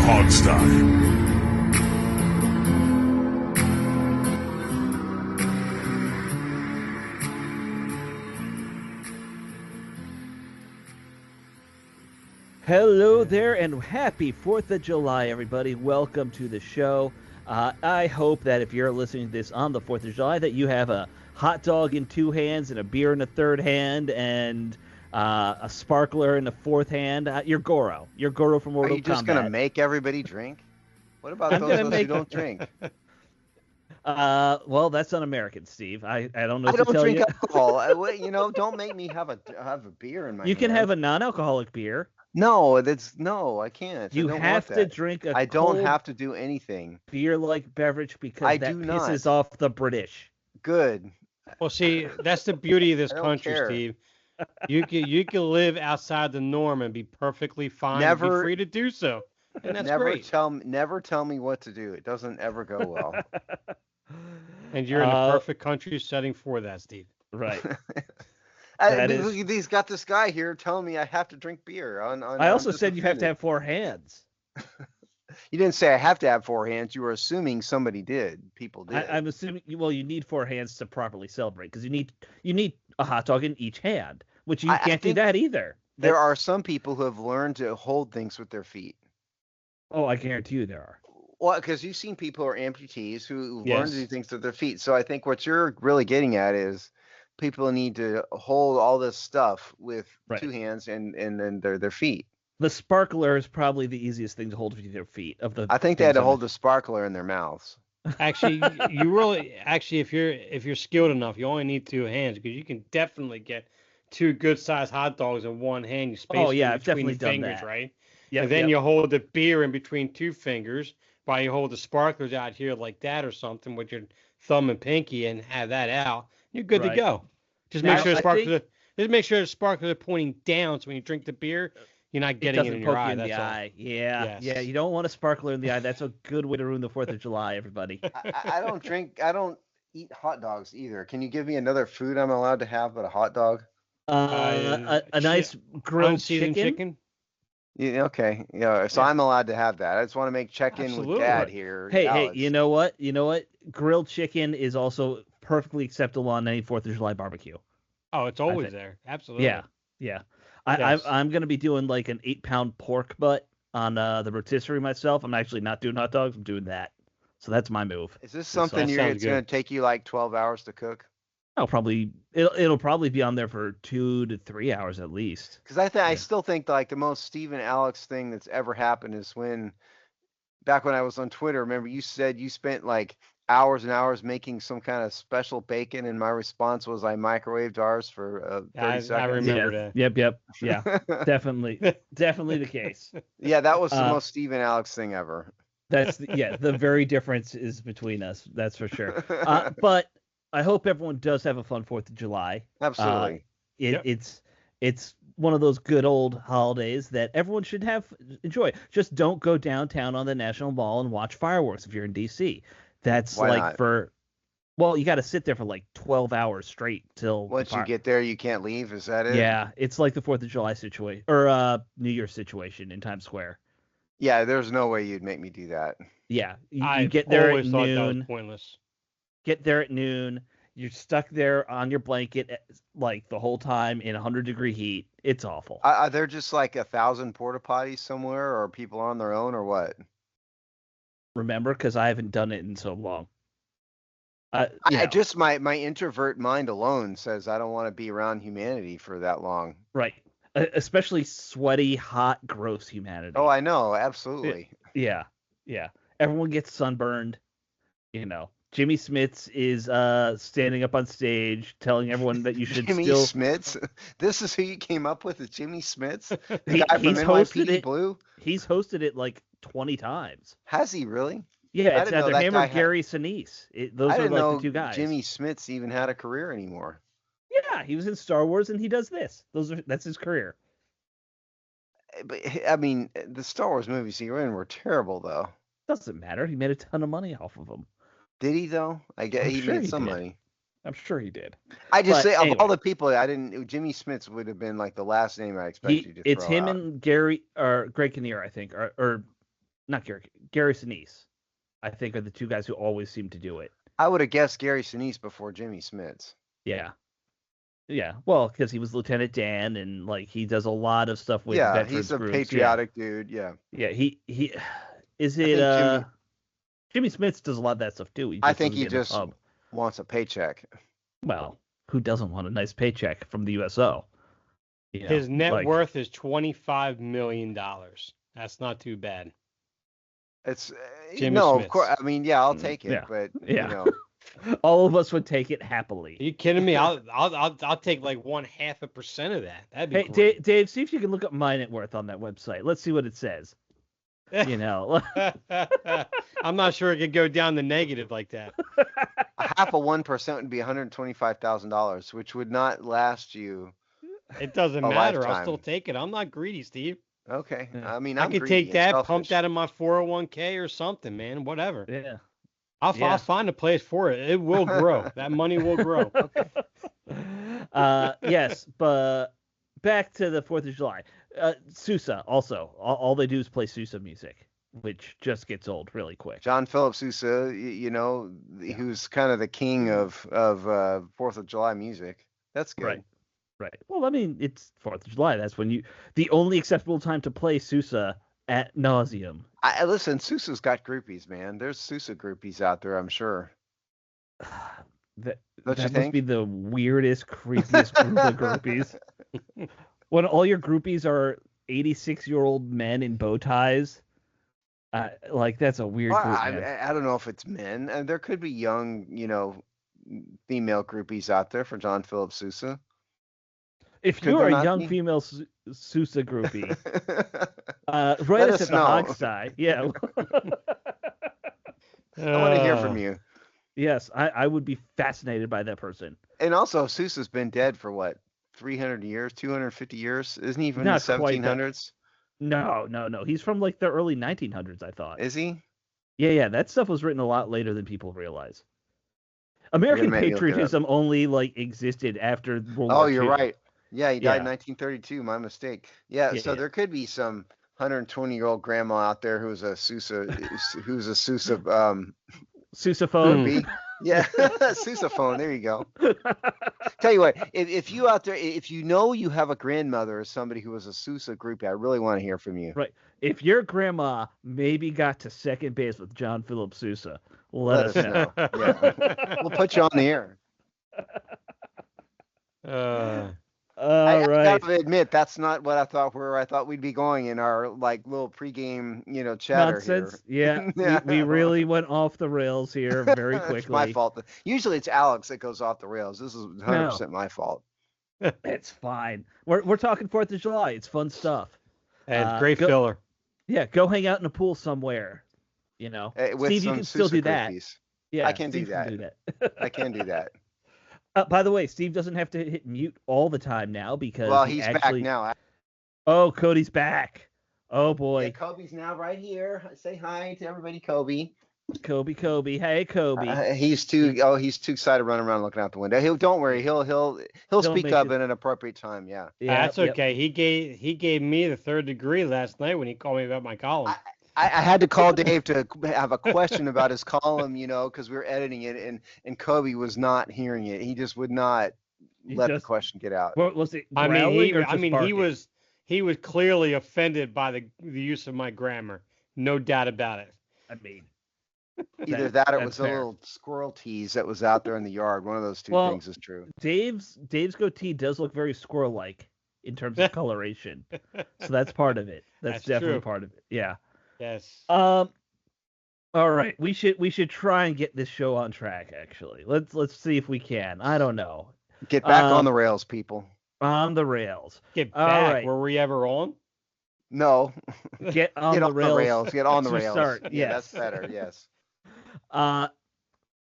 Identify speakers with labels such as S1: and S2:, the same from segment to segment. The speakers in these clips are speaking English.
S1: Podstock.
S2: Hello there and happy 4th of July, everybody. Welcome to the show. I hope that if you're listening to this on the 4th of July, that you have a hot dog in two hands and a beer in a third hand and a sparkler in the fourth hand. You're Goro. You're Goro from
S3: Are
S2: Mortal
S3: you just
S2: Kombat.
S3: going to make everybody drink? What about
S2: I'm
S3: those
S2: gonna
S3: of us
S2: make-
S3: who don't drink?
S2: Well, that's un-American, Steve. I don't know
S3: I
S2: what to
S3: don't
S2: tell
S3: drink
S2: you.
S3: alcohol. Don't make me have a beer in my
S2: You can
S3: hand.
S2: have a non-alcoholic beer.
S3: No, I can't.
S2: You
S3: I don't
S2: have
S3: want
S2: to
S3: that.
S2: drink a
S3: I don't
S2: cold
S3: have to do anything.
S2: beer-like beverage because
S3: I
S2: that
S3: do
S2: pisses
S3: not.
S2: off the British.
S3: Good.
S4: Well, see, that's the beauty of this
S3: I don't
S4: country,
S3: care.
S4: Steve. You can live outside the norm and be perfectly fine and be
S3: Never-
S4: free to do so, and that's
S3: never
S4: great.
S3: never tell me what to do. It doesn't ever go well.
S4: And you're in the
S2: Uh,
S4: perfect country setting for that, Steve.
S2: Right. That is-
S3: He's got this guy here telling me I have to drink beer.
S2: I also said you have to have four hands.
S3: You didn't say I have to have four hands. You were assuming somebody did. People did.
S2: I'm assuming. Well, you need four hands to properly celebrate because you need a hot dog in each hand, which you
S3: I
S2: can't do
S3: think
S2: that either.
S3: There are some people who have learned to hold things with their feet.
S2: Oh, I guarantee you there are.
S3: Well, because you've seen people who are amputees who learn
S2: Yes.
S3: to do things with their feet. So I think what you're really getting at is people need to hold all this stuff with
S2: Right.
S3: two hands and then their feet.
S2: The sparkler is probably the easiest thing to hold with your feet.
S3: I think they had to hold the sparkler in their mouths.
S4: Actually, if you're skilled enough, you only need two hands because you can definitely get two good sized hot dogs in one hand. You space
S2: Oh, yeah,
S4: them
S2: I've
S4: between
S2: definitely
S4: your
S2: done
S4: fingers,
S2: that.
S4: right?
S2: Yeah,
S4: And then you hold the beer in between two fingers while you hold the sparklers out here like that or something with your thumb and pinky and have that out. You're good
S2: Right.
S4: to go. Just
S2: Now,
S4: make sure the
S2: I
S4: sparklers are pointing down so when you drink the beer, you're not
S2: it
S4: getting
S2: doesn't
S4: it in your
S2: poke
S4: eye.
S2: you in
S4: That's
S2: the
S4: all.
S2: eye. Yeah,
S4: Yes.
S2: yeah. You don't want a sparkler in the eye. That's a good way to ruin the 4th of July, everybody.
S3: I don't eat hot dogs either. Can you give me another food I'm allowed to have but a hot dog?
S2: A nice grilled
S4: Unseasoned
S2: chicken.
S3: Yeah, okay. Yeah, so
S4: Yeah.
S3: I'm allowed to have that. I just want to make check-in with
S4: Absolutely.
S3: Dad here.
S2: Hey,
S3: Alex.
S2: you know what? Grilled chicken is also perfectly acceptable on any 4th of July barbecue.
S4: Oh, it's always
S2: think-
S4: there. Absolutely.
S2: Yeah.
S4: Yes.
S2: I'm going to be doing like an 8-pound pork butt on the rotisserie myself. I'm actually not doing hot dogs. I'm doing that. So that's my move.
S3: Is this
S4: So that
S3: something
S4: sounds
S3: it's going to
S4: good.
S3: take you like 12 hours to cook?
S2: It'll probably be on there for 2 to 3 hours at least.
S3: Because I
S2: Yeah.
S3: still think like the most Steve and Alex thing that's ever happened is back when I was on Twitter, remember you said you spent like hours and hours making some kind of special bacon, and my response was I microwaved ours for 30
S4: I
S3: seconds.
S4: remember that.
S2: Yep. Yeah. Definitely the case.
S3: Yeah, that was the
S2: Uh,
S3: most Steve and Alex thing ever.
S2: That's the very difference is between us. That's for sure. But I hope everyone does have a fun 4th of July.
S3: Absolutely.
S4: Yep.
S2: It's one of those good old holidays that everyone should enjoy. Just don't go downtown on the National Mall and watch fireworks if you're in DC. That's
S3: Why
S2: like
S3: not?
S2: you got to sit there for like 12 hours straight till
S3: Once you get there, you can't leave. Is that it?
S2: Yeah, it's like the 4th of July situation or New Year's situation in Times Square.
S3: Yeah, there's no way you'd make me do that.
S2: Yeah, you
S4: I
S2: get there at
S4: always thought that was
S2: noon.
S4: pointless.
S2: Get there at noon. You're stuck there on your blanket like the whole time in 100-degree heat. It's awful.
S3: Are there just like 1,000 porta potties somewhere, or are people on their own, or what?
S2: Remember, because I haven't done it in so long.
S3: I just my introvert mind alone says I don't want to be around humanity for that long.
S2: Right. Especially sweaty, hot, gross humanity.
S3: Oh, I know, absolutely.
S2: Yeah. Everyone gets sunburned. Jimmy Smits is standing up on stage telling everyone that you should
S3: Jimmy
S2: still.
S3: Smits. This is who you came up with, is Jimmy Smits, the
S2: He-
S3: guy from
S2: he's hosted
S3: NYPD
S2: it.
S3: Blue.
S2: He's hosted it like 20 times.
S3: Has he really?
S2: Yeah,
S3: I
S2: it's
S3: didn't know
S2: either
S3: that
S2: him
S3: guy
S2: or
S3: had-
S2: Gary Sinise. Those
S3: I
S2: are
S3: didn't
S2: like
S3: know
S2: the two guys.
S3: Jimmy Smits even had a career anymore.
S2: Yeah, he was in Star Wars and he does this. That's his career.
S3: But I mean, the Star Wars movies he were in were terrible, though.
S2: Doesn't matter. He made a ton of money off of them.
S3: Did he though? I guess
S2: I'm
S3: he
S2: sure
S3: made
S2: he
S3: some
S2: did.
S3: money.
S2: I'm sure he did.
S3: I just
S2: But
S3: say of
S2: anyway.
S3: all the people, Jimmy Smits would have been like the last name I expected you to
S2: It's
S3: throw
S2: him
S3: out.
S2: and Gary or Greg Kinnear, I think, or not Gary Sinise, I think, are the two guys who always seem to do it.
S3: I would have guessed Gary Sinise before Jimmy Smits.
S2: Yeah. Yeah, well, because he was Lieutenant Dan, and like he does a lot of stuff with veterans
S3: he's a
S2: groups.
S3: patriotic dude. Yeah.
S2: Yeah, he is
S3: I
S2: it
S3: think
S2: Jimmy Smits does a lot of that stuff too.
S3: I think he just wants a paycheck.
S2: Well, who doesn't want a nice paycheck from the USO? You know,
S4: His net worth is $25 million. That's not too bad.
S3: It's
S4: Jimmy
S3: no,
S4: Smits.
S3: of course. I mean, yeah, I'll take it,
S2: Yeah.
S3: but
S2: Yeah.
S3: you know,
S2: all of us would take it happily.
S4: Are you kidding me? I'll take like 0.5% of that. That'd be
S2: Hey,
S4: great.
S2: Dave, see if you can look up my net worth on that website. Let's see what it says. You know,
S4: I'm not sure it could go down the negative like that.
S3: a half of 1% would be $125,000, which would not last you.
S4: It doesn't
S3: A
S4: matter. I'll
S3: lifetime.
S4: still take it. I'm not greedy, Steve.
S3: Okay,
S2: Yeah.
S3: I mean,
S4: I
S3: I'm
S4: could
S3: greedy
S4: take
S3: and
S4: that,
S3: selfish.
S4: pump that in my 401k or something, man. Whatever.
S2: yeah.
S4: I'll find a place for it. It will grow. That money will grow.
S2: Yes, but back to the 4th of July. Sousa also. All they do is play Sousa music, which just gets old really quick.
S3: John Philip Sousa, you know, who's kind of the king of 4th of July music. That's good.
S2: Right. Right. Well, I mean, it's 4th of July. That's when the only acceptable time to play Sousa ad nauseum.
S3: I listen, Sousa's got groupies, man. There's Sousa groupies out there, I'm sure.
S2: That
S3: Don't you
S2: must
S3: think?
S2: be the weirdest, creepiest group of groupies. When all your groupies are 86-year-old men in bow ties, like that's a weird
S3: Well,
S2: group, man.
S3: I don't know if it's men, and there could be young, you know, female groupies out there for John Philip Sousa.
S2: If
S3: could
S2: you're
S3: there
S2: a
S3: not
S2: young
S3: be?
S2: female Sousa groupie, write
S3: Let
S2: us
S3: us
S2: at the
S3: know.
S2: Hogseye. Yeah.
S3: I want to hear from you.
S2: Yes, I would be fascinated by that person.
S3: And also, Sousa's been dead for what, 300 years, 250 years? Isn't he from
S2: Not
S3: the
S2: quite that.
S3: 1700s?
S2: No. He's from like the early 1900s, I thought.
S3: Is he?
S2: Yeah. That stuff was written a lot later than people realize. American
S3: make me look it up.
S2: patriotism only like existed after World
S3: Oh,
S2: War
S3: you're
S2: II.
S3: right. Yeah, he died in
S2: Yeah.
S3: 1932. My mistake. Yeah, so
S2: Yeah.
S3: there could be some 120-year-old grandma out there who's a Sousa,
S2: Sousaphone.
S3: groupie. Yeah, Sousaphone. There you go. Tell you what, if you out there, if you know you have a grandmother or somebody who was a Sousa groupie, I really want to hear from you.
S2: Right. If your grandma maybe got to second base with John Philip Sousa, let us know.
S3: Yeah. We'll put you on the air.
S2: All right.
S3: I gotta admit, that's not what I thought. Where I thought we'd be going in our like little pregame, chatter
S2: Nonsense.
S3: here.
S2: Yeah. We really went off the rails here very quickly.
S3: It's my fault. Usually it's Alex that goes off the rails. This is 100% my fault.
S2: It's fine. We're talking 4th of July. It's fun stuff.
S4: And great
S2: go-
S4: filler.
S2: Yeah, go hang out in a pool somewhere.
S3: With
S2: Steve, you
S3: some
S2: can still
S3: Sousa
S2: do that.
S3: groupies.
S2: Yeah,
S3: I can do
S2: Steve
S3: that. I can do that.
S2: By the way, Steve doesn't have to hit mute all the time now because
S3: Well,
S2: he
S3: he's
S2: actually...
S3: back now.
S2: Oh, Cody's back. Oh boy,
S3: Yeah, Kobe's now right here. Say hi to everybody, Kobe.
S2: Kobe. Hey, Kobe.
S3: He's too excited running around looking out the window. Don't worry. He'll speak
S2: make
S3: up
S2: it-
S3: at an appropriate time. Yeah.
S4: That's
S2: yep.
S4: okay. He gave me the 3rd degree last night when he called me about my column.
S3: I had to call Dave to have a question about his column, because we were editing it, and Kobe was not hearing it. He just would not let the question get out.
S2: What was it?
S4: I mean,
S2: growling or just
S4: he
S2: barking?
S4: was clearly offended by the use of my grammar. No doubt about it.
S2: I mean,
S3: Either that or it
S2: that's
S3: was a
S2: fair.
S3: little squirrel tease that was out there in the yard. One of those two
S2: Well,
S3: things is true.
S2: Dave's goatee does look very squirrel-like in terms of coloration, so that's part of it. That's definitely
S4: true.
S2: part of it. Yeah.
S4: Yes.
S2: All right. We should try and get this show on track. Actually, let's see if we can. I don't know.
S3: Get back on the rails, people.
S2: On the rails.
S4: Get
S2: all
S4: back.
S2: right.
S4: Were we ever on?
S3: No.
S2: Get on
S3: Get
S2: the
S3: on
S2: rails.
S3: the rails. Get on the
S2: to
S3: rails.
S2: start,
S3: Yeah,
S2: yes.
S3: that's better. Yes.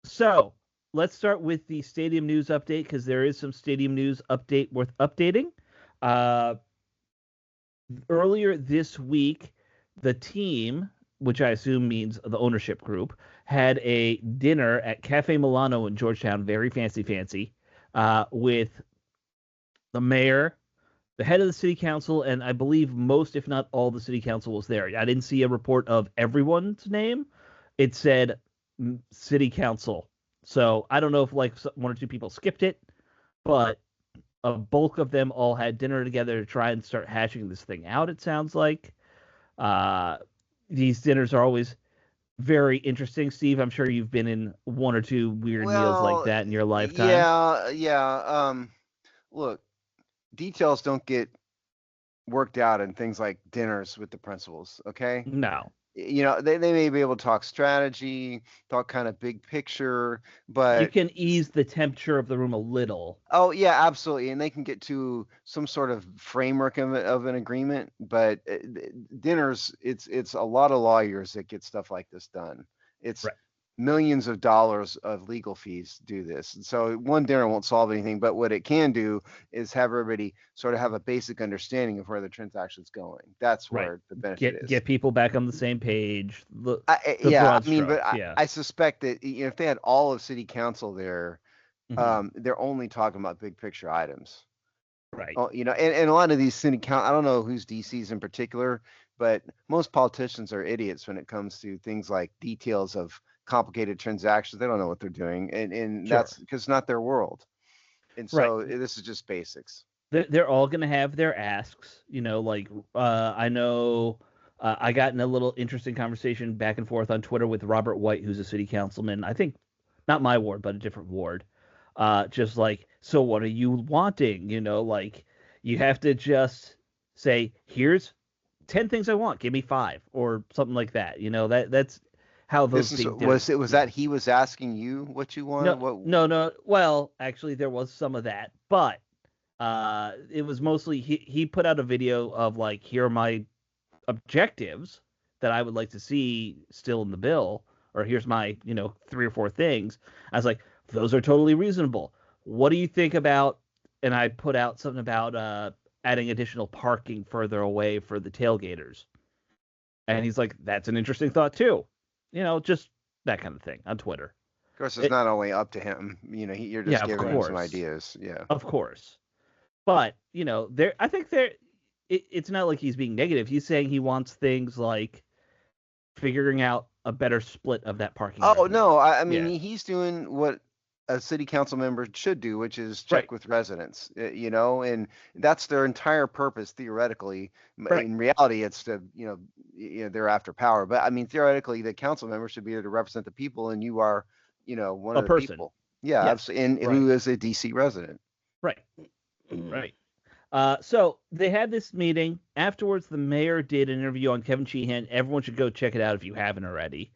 S2: So let's start with the stadium news update because there is some stadium news update worth updating. Earlier this week, the team, which I assume means the ownership group, had a dinner at Cafe Milano in Georgetown, very fancy, with the mayor, the head of the city council, and I believe most, if not all, the city council was there. I didn't see a report of everyone's name. It said city council. So I don't know if like one or two people skipped it, but a bulk of them all had dinner together to try and start hashing this thing out. It sounds like these dinners are always very interesting. Steve, I'm sure you've been in one or two weird meals like that in your lifetime.
S3: Yeah. Look, details don't get worked out in things like dinners with the principals. Okay.
S2: No.
S3: They may be able to talk strategy, talk kind of big picture, but
S2: you can ease the temperature of the room a little.
S3: Oh yeah, absolutely, and they can get to some sort of framework of an agreement. But dinners, it's a lot of lawyers that get stuff like this done. It's
S2: right.
S3: Millions of dollars of legal fees to do this. And so one dinner won't solve anything, but what it can do is have everybody sort of have a basic understanding of where the transaction's going. That's where the benefit is.
S2: Get people back on the same page.
S3: I suspect that if they had all of city council there, they're only talking about big picture items.
S2: Right.
S3: And a lot of these city council, I don't know who's DC's in particular, but most politicians are idiots when it comes to things like details of complicated transactions. They don't know what they're doing, and that's because it's not their world. And so this is just basics.
S2: They're all going to have their asks. I know I got in a little interesting conversation back and forth on Twitter with Robert White, who's a city councilman. I think not my ward, but a different ward. Just like, so what are you wanting? You have to just say, here's 10 things I want. Give me 5 or something like that. That's how those
S3: was that he was asking you what you wanted?
S2: No. Well, actually, there was some of that, but it was mostly he put out a video of like, here are my objectives that I would like to see still in the bill, or here's my 3 or 4 things. I was like, those are totally reasonable. What do you think about? And I put out something about adding additional parking further away for the tailgaters, and he's like, that's an interesting thought too. Just that kind of thing on Twitter.
S3: Of course, it's not only up to him. You're just giving him some ideas. Yeah,
S2: of course. But I think it's not like he's being negative. He's saying he wants things like figuring out a better split of that parking.
S3: Oh no, I mean he's doing what a city council member should do, which is check with residents. And that's their entire purpose theoretically. Right. In reality, it's to they're after power. But I mean, theoretically, the council member should be there to represent the people, and you are one of the people. Yeah, absolutely. And who is a DC resident.
S2: Right. Right. So they had this meeting. Afterwards, the mayor did an interview on Kevin Sheehan. Everyone should go check it out if you haven't already.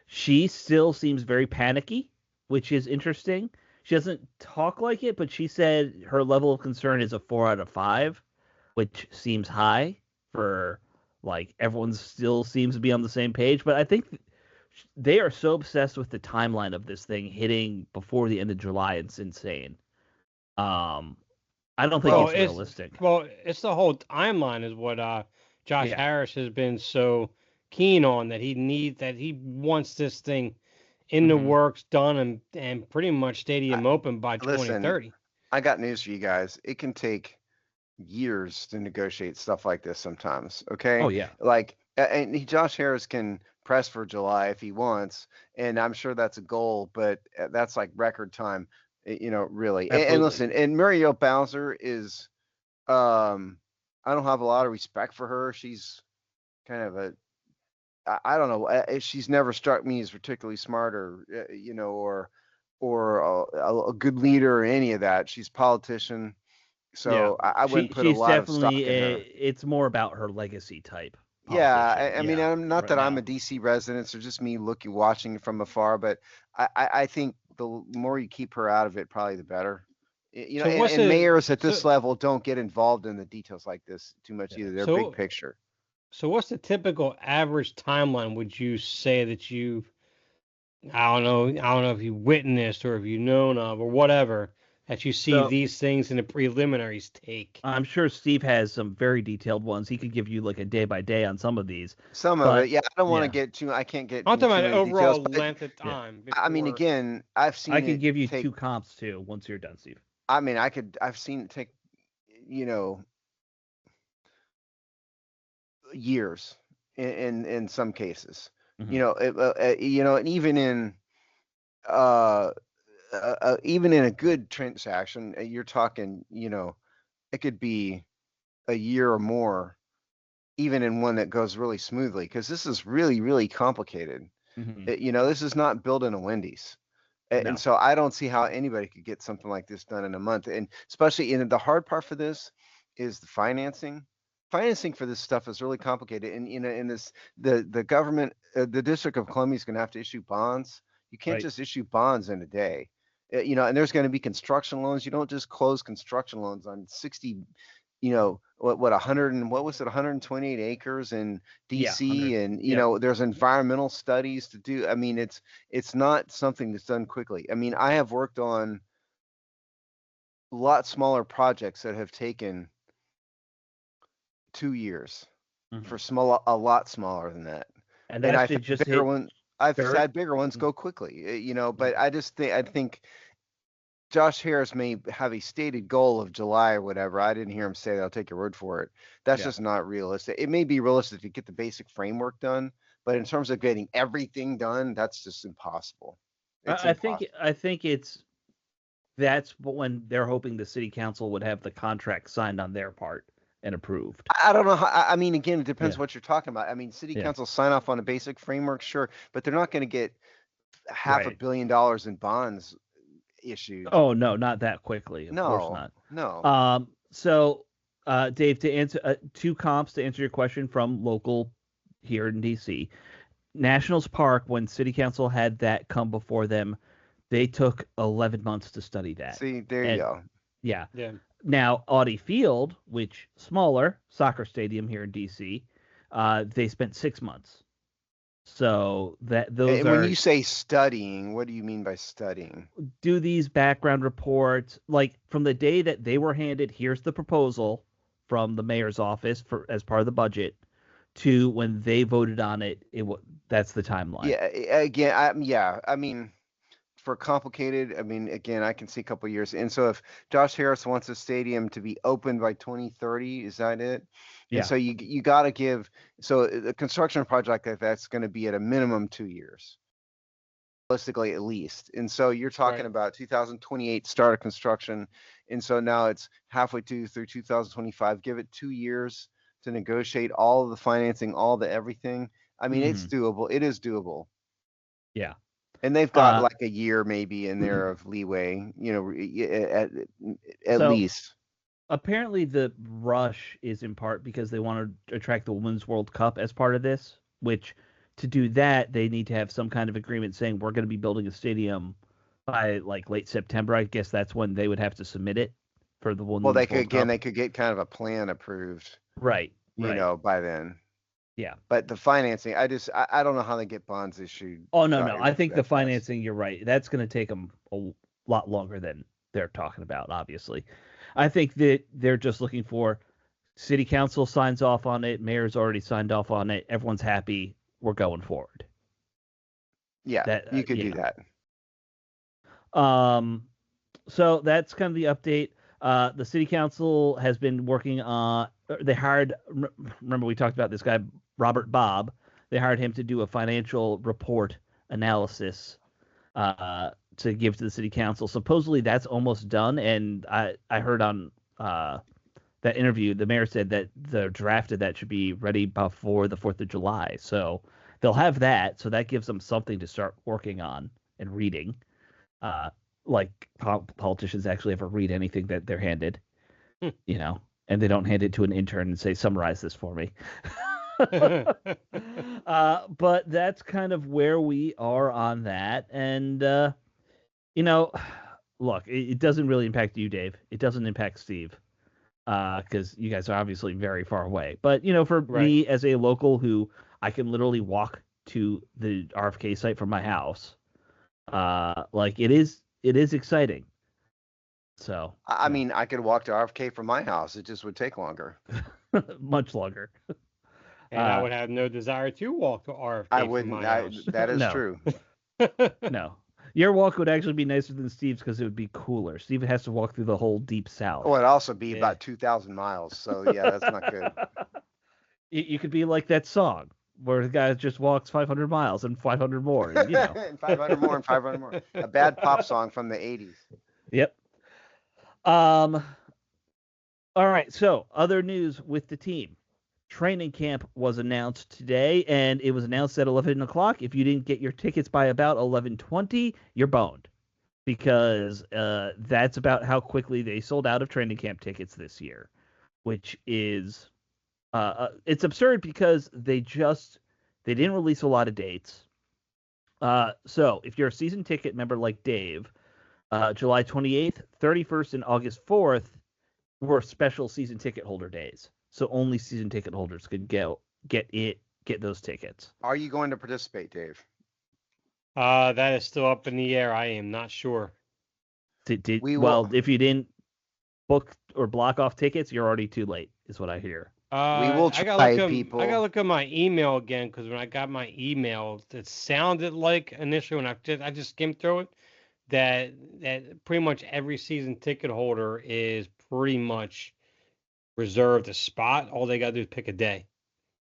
S2: She still seems very panicky, which is interesting. She doesn't talk like it, but she said her level of concern is a 4 out of 5, which seems high for like everyone still seems to be on the same page. But I think they are so obsessed with the timeline of this thing hitting before the end of July. It's insane. I don't think it's realistic.
S4: It's the whole timeline is what Josh Harris has been so keen on, that he wants this thing in the works, done, and pretty much stadium open by 2030.
S3: I got news for you guys. It can take years to negotiate stuff like this sometimes. Okay.
S2: Oh yeah.
S3: And Josh Harris can press for July if he wants, and I'm sure that's a goal, but that's like record time. Really. And listen, and Muriel Bowser is, I don't have a lot of respect for her. She's kind of I don't know. She's never struck me as particularly smart or a good leader or any of that. She's a politician. So I wouldn't put a lot of stock in her.
S2: It's more about her legacy type.
S3: Yeah, I mean, I'm not that I'm a DC resident, so just me watching from afar, but I think the more you keep her out of it, probably the better. And mayors at this level don't get involved in the details like this too much either. They're big picture.
S4: So what's the typical average timeline would you say that you've, I don't know if you witnessed or if you known of or whatever, that you see these things in the preliminaries take?
S2: I'm sure Steve has some very detailed ones. He could give you like a day by day on some of these.
S3: Some of it, yeah. I don't want to get too. I can't get.
S4: I'm talking about overall length of time.
S3: I mean, again, I've seen.
S2: I can give you 2 comps too once you're done, Steve.
S3: I mean, I've seen it take years in some cases.
S2: Mhm.
S3: And even in a good transaction, you're talking, it could be a year or more, even in one that goes really smoothly, because this is really, really complicated.
S2: Mhm.
S3: This is not building a Wendy's. And
S2: No.
S3: so I don't see how anybody could get something like this done in a month. And especially the hard part for this is the financing. Financing for this stuff is really complicated. And in this, the government, the District of Columbia is going to have to issue bonds. You can't
S2: Right.
S3: just issue bonds in a day. And there's going to be construction loans. You don't just close construction loans on 60, what 100 and what was it, 128 acres in
S2: Yeah. 100.
S3: DC, and
S2: Yep.
S3: there's environmental studies to do. I mean, it's not something that's done quickly. I mean, I have worked on a lot smaller projects that have taken 2 years for
S2: Mhm.
S3: a lot smaller than that.
S2: And
S3: And
S2: that's
S3: I've
S2: to
S3: had
S2: just
S3: bigger
S2: hit
S3: one. I've
S2: dirt.
S3: had bigger ones
S2: Mhm.
S3: go quickly, but
S2: Mhm.
S3: I think Josh Harris may have a stated goal of July or whatever. I didn't hear him say that. I'll take your word for it. That's
S2: Yeah.
S3: just not realistic. It may be realistic to get the basic framework done, but in terms of getting everything done, that's just impossible. It's
S2: I think
S3: impossible.
S2: I think that's when they're hoping the city council would have the contract signed on their part and approved.
S3: I don't know how. I mean, again, it depends
S2: Yeah.
S3: what you're talking about. I mean, city
S2: Yeah.
S3: council sign off on a basic framework, sure, but they're not going to get half a
S2: Right.
S3: billion dollars in bonds issued.
S2: Oh no, not that quickly. Of course
S3: No,
S2: not.
S3: no.
S2: So, Dave, to answer two comps to answer your question from local here in DC. Nationals Park, when City Council had that come before them, they took 11 months to study that.
S3: See, there you
S2: And
S3: go.
S2: yeah.
S4: Yeah.
S2: Now, Audi Field, which smaller soccer stadium here in DC, they spent 6 months. So those
S3: And when
S2: are
S3: you say studying, what do you mean by studying?
S2: do these background reports like from the day that they were handed, here's the proposal from the mayor's office for as part of the budget to when they voted on it. That's the timeline.
S3: Yeah, again, yeah. I mean, for complicated, I mean, again, I can see a couple of years. And so if Josh Harris wants a stadium to be open by 2030, is that it? And
S2: Yeah.
S3: so you got to give, so a construction project like that's going to be at a minimum 2 years, realistically at least. And so you're talking
S4: Right.
S3: about 2028 start of construction. And so now it's halfway through 2025. Give it 2 years to negotiate all of the financing, all the everything. I mean, it's
S2: Hmm.
S3: doable. It is doable.
S2: Yeah.
S3: And they've got
S2: Uh,
S3: like a year maybe in there of leeway, at
S2: so
S3: least.
S2: apparently the rush is in part because they want to attract the Women's World Cup as part of this, which to do that they need to have some kind of agreement saying we're going to be building a stadium by like late September. I guess that's when they would have to submit it for the
S3: Well,
S2: Women's World Cup.
S3: they could get kind of a plan approved,
S2: Right. Right.
S3: by then.
S2: Yeah.
S3: But the financing, I don't know how they get bonds issued
S2: Oh no, no. I
S3: valued
S2: think the
S3: that fast.
S2: financing, you're right. That's going to take them a lot longer than they're talking about, obviously. I think that they're just looking for city council signs off on it, mayor's already signed off on it, everyone's happy, we're going forward.
S3: Yeah,
S2: That
S3: you could do that.
S2: So that's kind of the update. The city council has been working on. They hired. Remember, we talked about this guy, Robert Bob. They hired him to do a financial report analysis to give to the city council. Supposedly, that's almost done. And I heard on that interview, the mayor said that the draft of that should be ready before the 4th of July. So they'll have that. So that gives them something to start working on and reading. Uh, like politicians actually ever read anything that they're handed, and they don't hand it to an intern and say, summarize this for me. But that's kind of where we are on that. And, look, it doesn't really impact you, Dave. It doesn't impact Steve because you guys are obviously very far away. But, for
S4: Right.
S2: me as a local who I can literally walk to the RFK site from my house, like it is exciting. So
S3: I mean, I could walk to RFK from my house. It just would take longer.
S2: much longer.
S4: And I would have no desire to walk to RFK
S3: I
S4: from
S3: wouldn't.
S4: my house.
S3: That is
S2: No.
S3: true.
S2: No. Your walk would actually be nicer than Steve's because it would be cooler. Steve has to walk through the whole deep south.
S3: Oh, it'd also be
S4: Yeah.
S3: about 2,000 miles. So yeah, that's not good.
S2: You could be like that song where the guy just walks 500 miles and 500 more. And,
S3: And 500 more and 500 more. A bad pop song from the 80s.
S2: Yep. All right. So other news with the team. Training camp was announced today, and it was announced at 11 o'clock. If you didn't get your tickets by about 11:20, you're boned, because that's about how quickly they sold out of training camp tickets this year, which is it's absurd because they didn't release a lot of dates. So if you're a season ticket member like Dave, July 28th, 31st, and August 4th were special season ticket holder days. So only season ticket holders could get those tickets.
S3: Are you going to participate, Dave?
S4: That is still up in the air. I am not sure.
S2: If you didn't book or block off tickets, you're already too late, is what I hear.
S3: We will try, people.
S4: I gotta look at my email again, because when I got my email, it sounded like initially when I just skimmed through it that pretty much every season ticket holder is pretty much reserved a spot. All they gotta do is pick a day.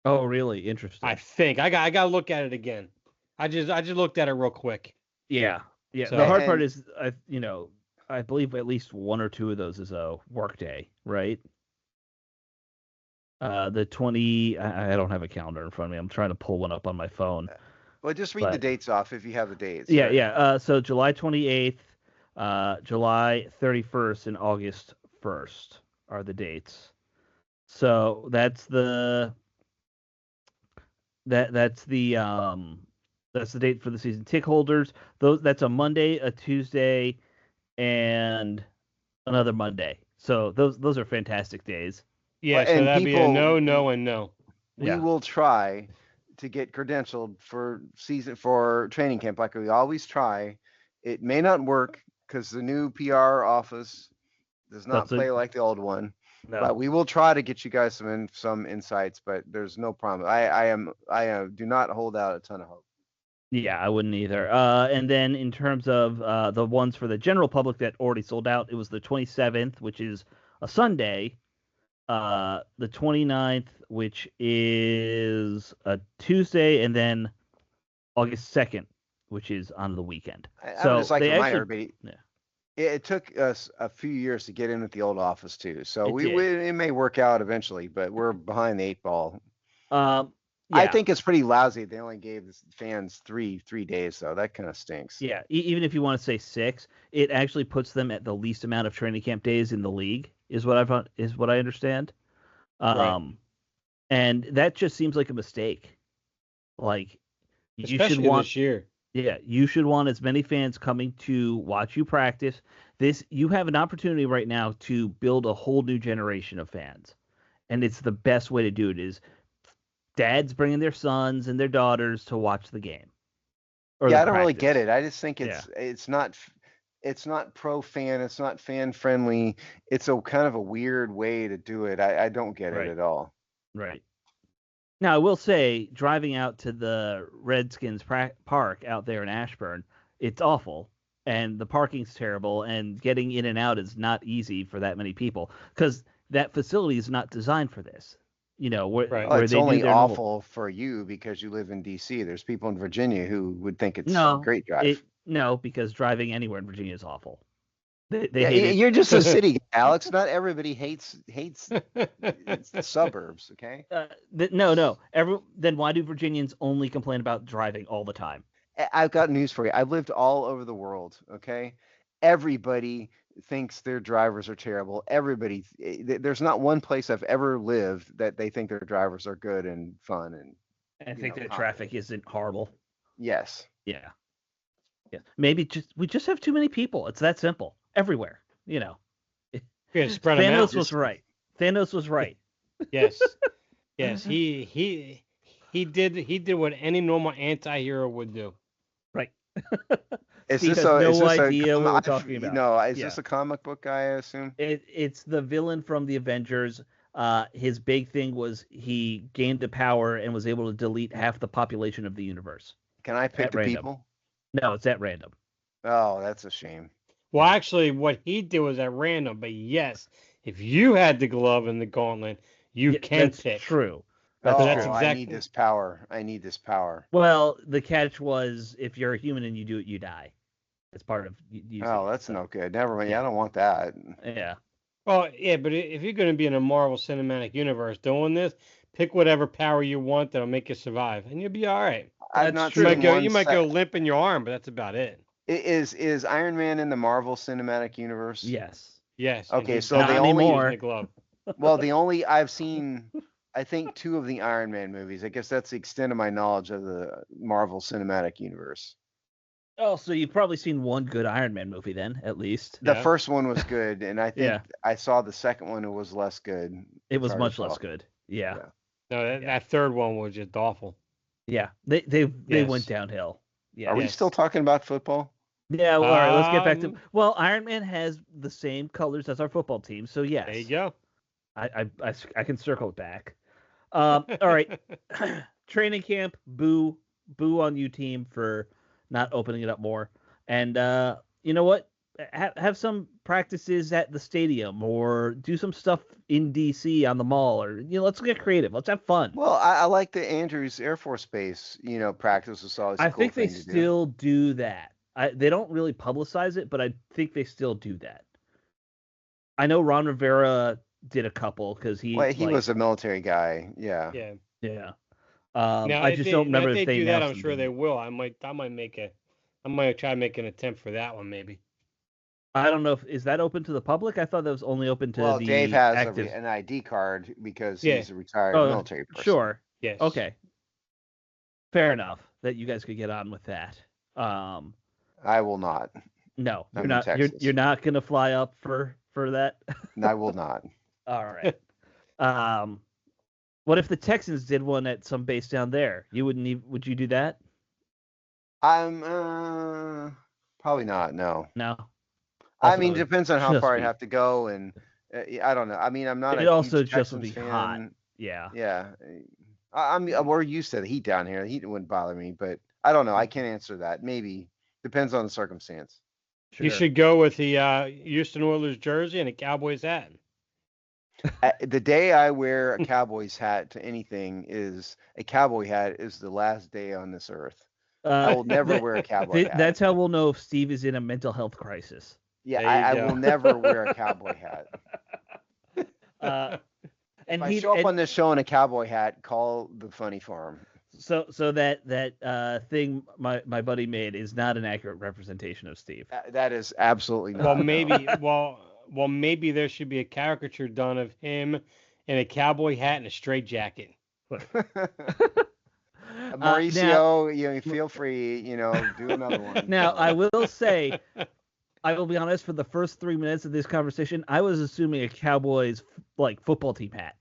S2: Oh, really? Interesting.
S4: I think I gotta look at it again. I just looked at it real quick.
S2: Yeah.
S4: So-
S2: The hard part is, I believe at least one or two of those is a work day, right? The 20. I don't have a calendar in front of me. I'm trying to pull one up on my phone.
S3: Well, just read the dates off if you have the dates.
S2: Yeah,
S3: right?
S2: yeah. So July 28th, July 31st, and August 1st are the dates. So that's the that's the date for the season ticket holders. That's a Monday, a Tuesday, and another Monday. So those are fantastic days.
S4: Yeah, so that'd be a no, and no.
S3: We will try to get credentialed for training camp like we always try. It may not work because the new PR office does not play like the old one. No. But we will try to get you guys some insights, but there's no promise. I do not hold out a ton of hope.
S2: Yeah, I wouldn't either. And then in terms of the ones for the general public that already sold out, it was the 27th, which is a Sunday, the 29th, which is a Tuesday, and then August 2nd, which is on the weekend.
S3: I would just like to remind everybody, it took us a few years to get in with the old office too. So it may work out eventually, but we're behind the 8 ball. I think it's pretty lousy. They only gave the fans three days, though. That kind of stinks.
S2: Yeah, even if you want to say 6, it actually puts them at the least amount of training camp days in the league, is what I understand.
S4: Right.
S2: And that just seems like a mistake. Like,
S4: especially you should want this year.
S2: Yeah, you should want as many fans coming to watch you practice. You have an opportunity right now to build a whole new generation of fans, and it's the best way to do it. Is dads bringing their sons and their daughters to watch the game?
S3: I don't really get it. I just think it's not pro fan. It's not fan friendly. It's a kind of a weird way to do it. I don't get it at all.
S2: Right. Now, I will say, driving out to the Redskins park out there in Ashburn, it's awful, and the parking's terrible, and getting in and out is not easy for that many people, because that facility is not designed for this. Where
S3: it's only awful for you because you live in D.C. There's people in Virginia who would think it's a great drive.
S2: No, because driving anywhere in Virginia is awful.
S3: You're just a city, Alex. Not everybody hates the suburbs. Okay.
S2: No. Then why do Virginians only complain about driving all the time?
S3: I've got news for you. I've lived all over the world. Okay. Everybody thinks their drivers are terrible. There's not one place I've ever lived that they think their drivers are good and fun and
S2: think that traffic isn't horrible.
S3: Yes.
S2: Yeah. Maybe we just have too many people. It's that simple. Everywhere,
S4: spread
S2: Thanos was right. Thanos was right.
S4: Yes. He did what any normal anti-hero would do.
S2: Right.
S3: Is
S2: this no idea what we're talking about?
S3: No, is this a comic book guy? I assume
S2: it's the villain from the Avengers. His big thing was he gained the power and was able to delete half the population of the universe.
S3: Can I pick the people?
S2: No, it's at random.
S3: Oh, that's a shame.
S4: Well, actually, what he did was at random. But yes, if you had the glove and the gauntlet, you can
S2: That's
S4: pick.
S2: true.
S3: Oh,
S4: That's
S3: I
S4: exactly.
S3: need this power. I need this power.
S2: Well, the catch was if you're a human and you do it, you die. It's part of
S3: Oh, that's no good. Never mind. Yeah, I don't want that.
S2: Yeah.
S4: Well, yeah, but if you're going to be in a Marvel Cinematic Universe doing this, pick whatever power you want that'll make you survive, and you'll be all right.
S3: I've not
S2: true.
S3: seen
S4: You might go limp in your arm, but that's about it.
S3: Is Iron Man in the Marvel Cinematic Universe?
S2: Yes.
S4: Yes.
S3: Okay,
S4: he's
S3: so
S4: not
S3: the
S2: only-
S4: using the glove.
S3: Well, the only I've seen, I think 2 of the Iron Man movies. I guess that's the extent of my knowledge of the Marvel Cinematic Universe.
S2: Oh, so you've probably seen one good Iron Man movie then, at least.
S3: The
S4: Yeah.
S3: first one was good, and I think
S2: Yeah.
S3: I saw the second one. It was less good.
S2: It was
S3: Hard to
S2: much less
S3: tell.
S2: good. Yeah.
S3: Yeah.
S4: No,
S2: Yeah.
S4: that third one was just awful.
S2: Yeah. They
S4: Yes.
S2: went downhill. Yeah.
S3: Are we
S4: Yes.
S3: still talking about football?
S2: Yeah, well, all right, let's get back to.
S4: Um,
S2: Well, Iron Man has the same colors as our football team, so yes,
S4: There you go.
S2: I can circle it back. All right, training camp, boo on you team for not opening it up more, and you know what? Have some practices at the stadium or do some stuff in DC on the mall, or let's get creative. Let's have fun.
S3: Well, I like the Andrews Air Force Base. Practice was always.
S2: I
S3: A cool
S2: think they
S3: thing to do.
S2: still do that. They don't really publicize it, but I think they still do that. I know Ron Rivera did a couple because he
S3: was a military guy. Yeah.
S4: Yeah.
S2: yeah.
S4: Now,
S2: I
S4: if
S2: just
S4: they,
S2: don't
S4: now,
S2: remember
S4: if
S2: if
S4: they
S2: they
S4: do that.
S2: announced
S4: I'm
S2: them
S4: sure they
S2: doing it.
S4: will. I might try to make an attempt for that one maybe.
S2: I don't know is that open to the public? I thought that was only open to
S3: Well,
S2: the
S3: Dave has
S2: active.
S3: an ID card because
S4: Yeah.
S3: he's a retired
S2: Oh,
S3: military person.
S2: Sure.
S4: Yes.
S2: Okay. Fair enough that you guys could get on with that.
S3: I will not.
S2: No,
S3: I'm
S2: you're
S3: in
S2: not.
S3: Texas.
S2: You're not gonna fly up for that.
S3: I will not.
S2: All right. What if the Texans did one at some base down there? You wouldn't even. Would you do that?
S3: I'm probably not. No.
S2: No.
S3: I mean,
S2: Also,
S3: depends on how
S2: just
S3: far I'd
S2: be-
S3: have to go, and I don't know. I mean, I'm not
S2: It
S3: a
S2: also
S3: huge
S2: just would
S3: Texans
S2: be
S3: fan.
S2: hot. Yeah.
S3: Yeah, we're used to the heat down here. The heat wouldn't bother me, but I don't know. I can't answer that. Maybe depends on the circumstance.
S2: Sure.
S4: You should go with the Houston Oilers jersey and a Cowboys hat.
S3: The day I wear a Cowboys hat to anything is a cowboy hat is the last day on this earth. I will never wear a cowboy hat.
S2: That's how we'll know if Steve is in a mental health crisis.
S3: Yeah,
S4: There you
S3: I
S4: go.
S3: will never wear a cowboy hat.
S2: And
S3: If I show up on this show in a cowboy hat, call the Funny Farm.
S2: so that thing my buddy made is not an accurate representation of Steve.
S3: That is absolutely not.
S4: Well,
S3: no.
S4: maybe maybe there should be a caricature done of him in a cowboy hat and a straight jacket.
S3: Mauricio, feel free, do another one.
S2: Now I will say, I will be honest. For the first 3 minutes of this conversation, I was assuming a Cowboys football team hat.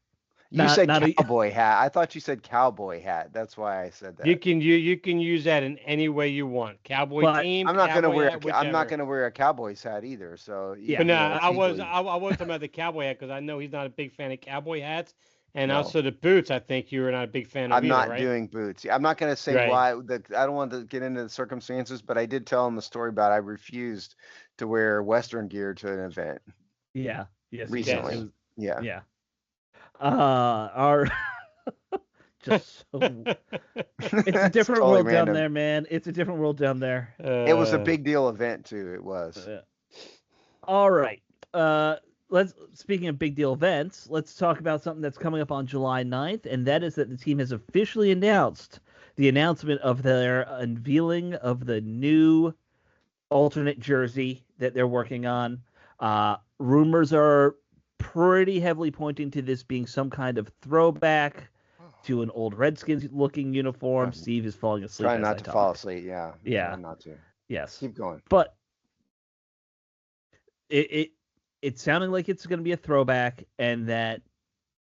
S3: You said cowboy hat. I thought you said cowboy hat. That's why I said that.
S4: You can use that in any way you want. Cowboy
S2: But
S4: team.
S3: I'm not gonna
S4: cowboy
S3: wear.
S4: hat,
S3: I'm not
S4: whichever.
S3: gonna wear a Cowboys hat either. So
S2: Yeah.
S4: But no,
S3: it's
S4: I was
S3: equally-
S4: talking about the cowboy hat because I know he's not a big fan of cowboy hats, and
S3: No.
S4: also the boots. I think you were not a big fan of.
S3: I'm
S4: either,
S3: not
S4: right?
S3: doing boots. I'm not gonna say
S4: Right.
S3: why. I don't want to get into the circumstances, but I did tell him the story about I refused to wear Western gear to an event.
S2: Yeah. Yes.
S3: Recently.
S2: it was-
S3: Yeah.
S2: yeah. Our just so it's a different
S3: totally
S2: world
S3: random.
S2: down there, man. It's a different world down there.
S3: It was a big deal event too. It was.
S2: All right. Speaking of big deal events, let's talk about something that's coming up on July 9th, and that is that the team has officially announced the announcement of their unveiling of the new alternate jersey that they're working on. Rumors are pretty heavily pointing to this being some kind of throwback to an old Redskins looking uniform.
S3: Yeah.
S2: Steve is falling asleep.
S3: Try
S2: as
S3: not
S2: I
S3: to
S2: talk.
S3: fall asleep. Yeah.
S2: Yeah.
S3: Try not to.
S2: Yes.
S3: Keep going.
S2: But it's sounding like it's going to be a throwback, and that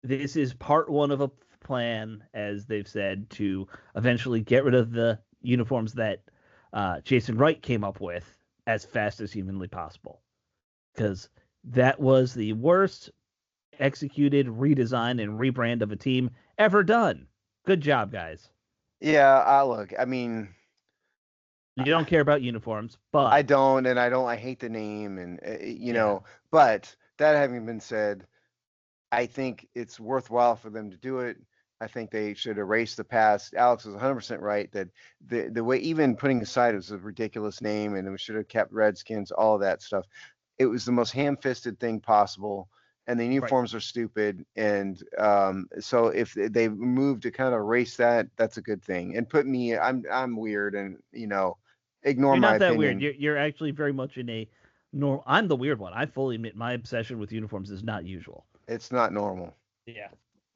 S2: this is part one of a plan, as they've said, to eventually get rid of the uniforms that Jason Wright came up with as fast as humanly possible, because that was the worst executed redesign and rebrand of a team ever done. Good job, guys.
S3: Yeah. Look. I mean,
S2: You don't care about uniforms, but
S3: I don't, and I hate the name, and But that having been said, I think it's worthwhile for them to do it. I think they should erase the past. Alex was 100% right that the way, even putting aside it was a ridiculous name, and we should have kept Redskins, all of that stuff. It was the most ham-fisted thing possible, and the uniforms are stupid. And so if they move to kind of erase that, that's a good thing. And put me, I'm weird, and ignore
S2: you're
S3: my
S2: not that
S3: opinion.
S2: weird. You're actually very much in a normal. I'm the weird one. I fully admit my obsession with uniforms is not usual.
S3: It's not normal.
S2: Yeah.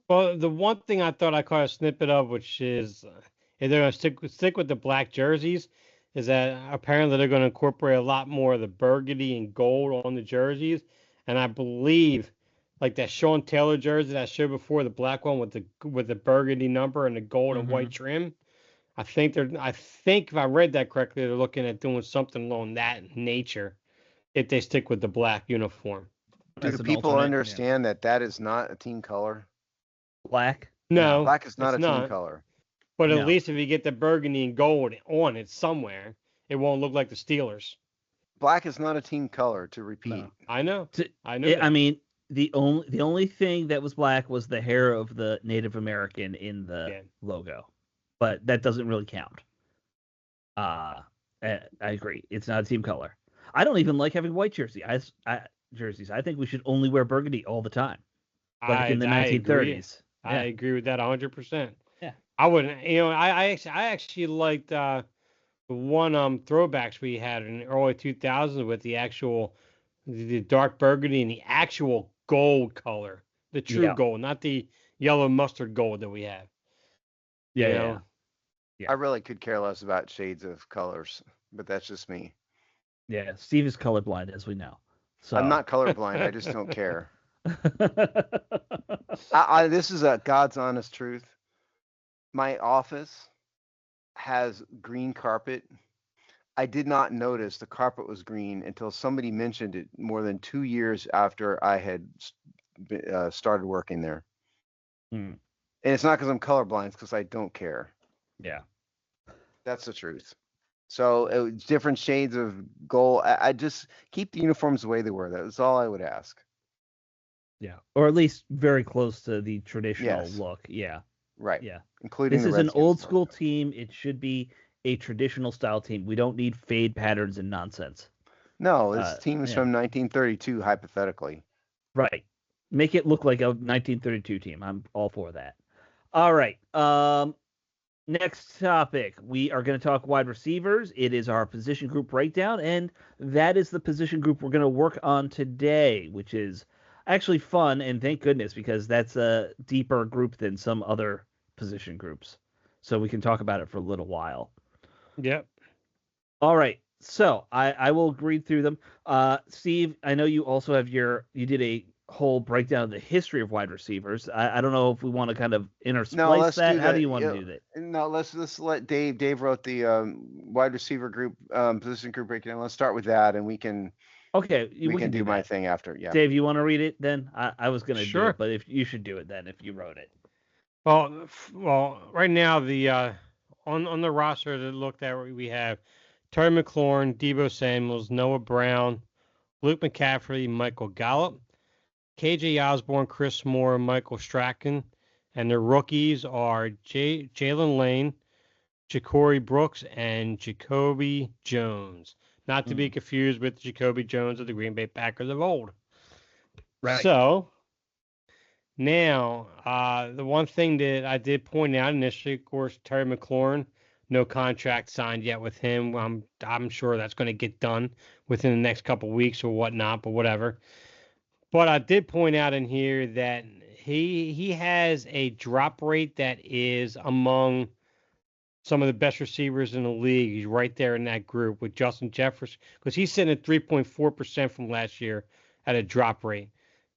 S4: Well, the one thing I thought I caught a snippet of, which is if they're going to stick with the black jerseys, is that apparently they're going to incorporate a lot more of the burgundy and gold on the jerseys. And I believe, like that Sean Taylor jersey that I showed before, the black one with the burgundy number and the gold and white trim. I think if I read that correctly, they're looking at doing something along that nature if they stick with the black uniform.
S3: Do people understand that is not a team color?
S2: Black?
S4: No,
S3: black is not a team color.
S4: But at least if you get the burgundy and gold on it somewhere, it won't look like the Steelers.
S3: Black is not a team color, to repeat.
S4: No. I know.
S2: I mean, the only thing that was black was the hair of the Native American in the logo, but that doesn't really count. I agree. It's not a team color. I don't even like having white jerseys. I think we should only wear burgundy all the time, like in the 1930s.
S4: I agree with that 100%.
S2: Yeah.
S4: I wouldn't. I actually liked the one throwbacks we had in the early 2000s with the dark burgundy and the actual gold color, the true gold, not the yellow mustard gold that we have.
S2: Yeah.
S3: I really could care less about shades of colors, but that's just me.
S2: Yeah, Steve is colorblind, as we know. So
S3: I'm not colorblind. I just don't care. This is a God's honest truth. My office has green carpet. I did not notice the carpet was green until somebody mentioned it more than 2 years after I had started working there. And it's not because I'm colorblind, it's because I don't care.
S2: Yeah.
S3: That's the truth. So different shades of gold. I just keep the uniforms the way they were. That's all I would ask.
S2: Yeah, or at least very close to the traditional look. Yeah.
S3: Right.
S2: Yeah.
S3: Including
S2: this is an old school team. It should be a traditional style team. We don't need fade patterns and nonsense.
S3: No, this team is from 1932, hypothetically.
S2: Right. Make it look like a 1932 team. I'm all for that. All right. Next topic. We are going to talk wide receivers. It is our position group breakdown, and that is the position group we're going to work on today, which is actually fun, and thank goodness, because that's a deeper group than some other position groups. So we can talk about it for a little while.
S4: Yep.
S2: All right. So I will read through them. Steve, I know you also have you did a whole breakdown of the history of wide receivers. I don't know if we want to kind of intersplice that. How do you want to do that?
S3: No, let's let Dave. Dave wrote the wide receiver group position group breakdown. Let's start with that, and we can.
S2: Okay,
S3: we can do my thing after. Yeah.
S2: Dave, you want to read it then? I was going to do
S4: Sure,
S2: it, but if you should do it then, if you wrote it.
S4: Well, right now the on the roster that looked at, we have Terry McLaurin, Deebo Samuels, Noah Brown, Luke McCaffrey, Michael Gallup, KJ Osborne, Chris Moore, Michael Strachan, and the rookies are Jalen Lane, Ja'Cory Brooks, and Jacoby Jones. Not to be confused with Jacoby Jones of the Green Bay Packers of old.
S2: Right.
S4: So now, the one thing that I did point out initially, of course, Terry McLaurin, no contract signed yet with him. I'm sure that's going to get done within the next couple of weeks or whatnot, but whatever. But I did point out in here that he has a drop rate that is among some of the best receivers in the league. He's right there in that group with Justin Jefferson, because he's sitting at 3.4% from last year at a drop rate.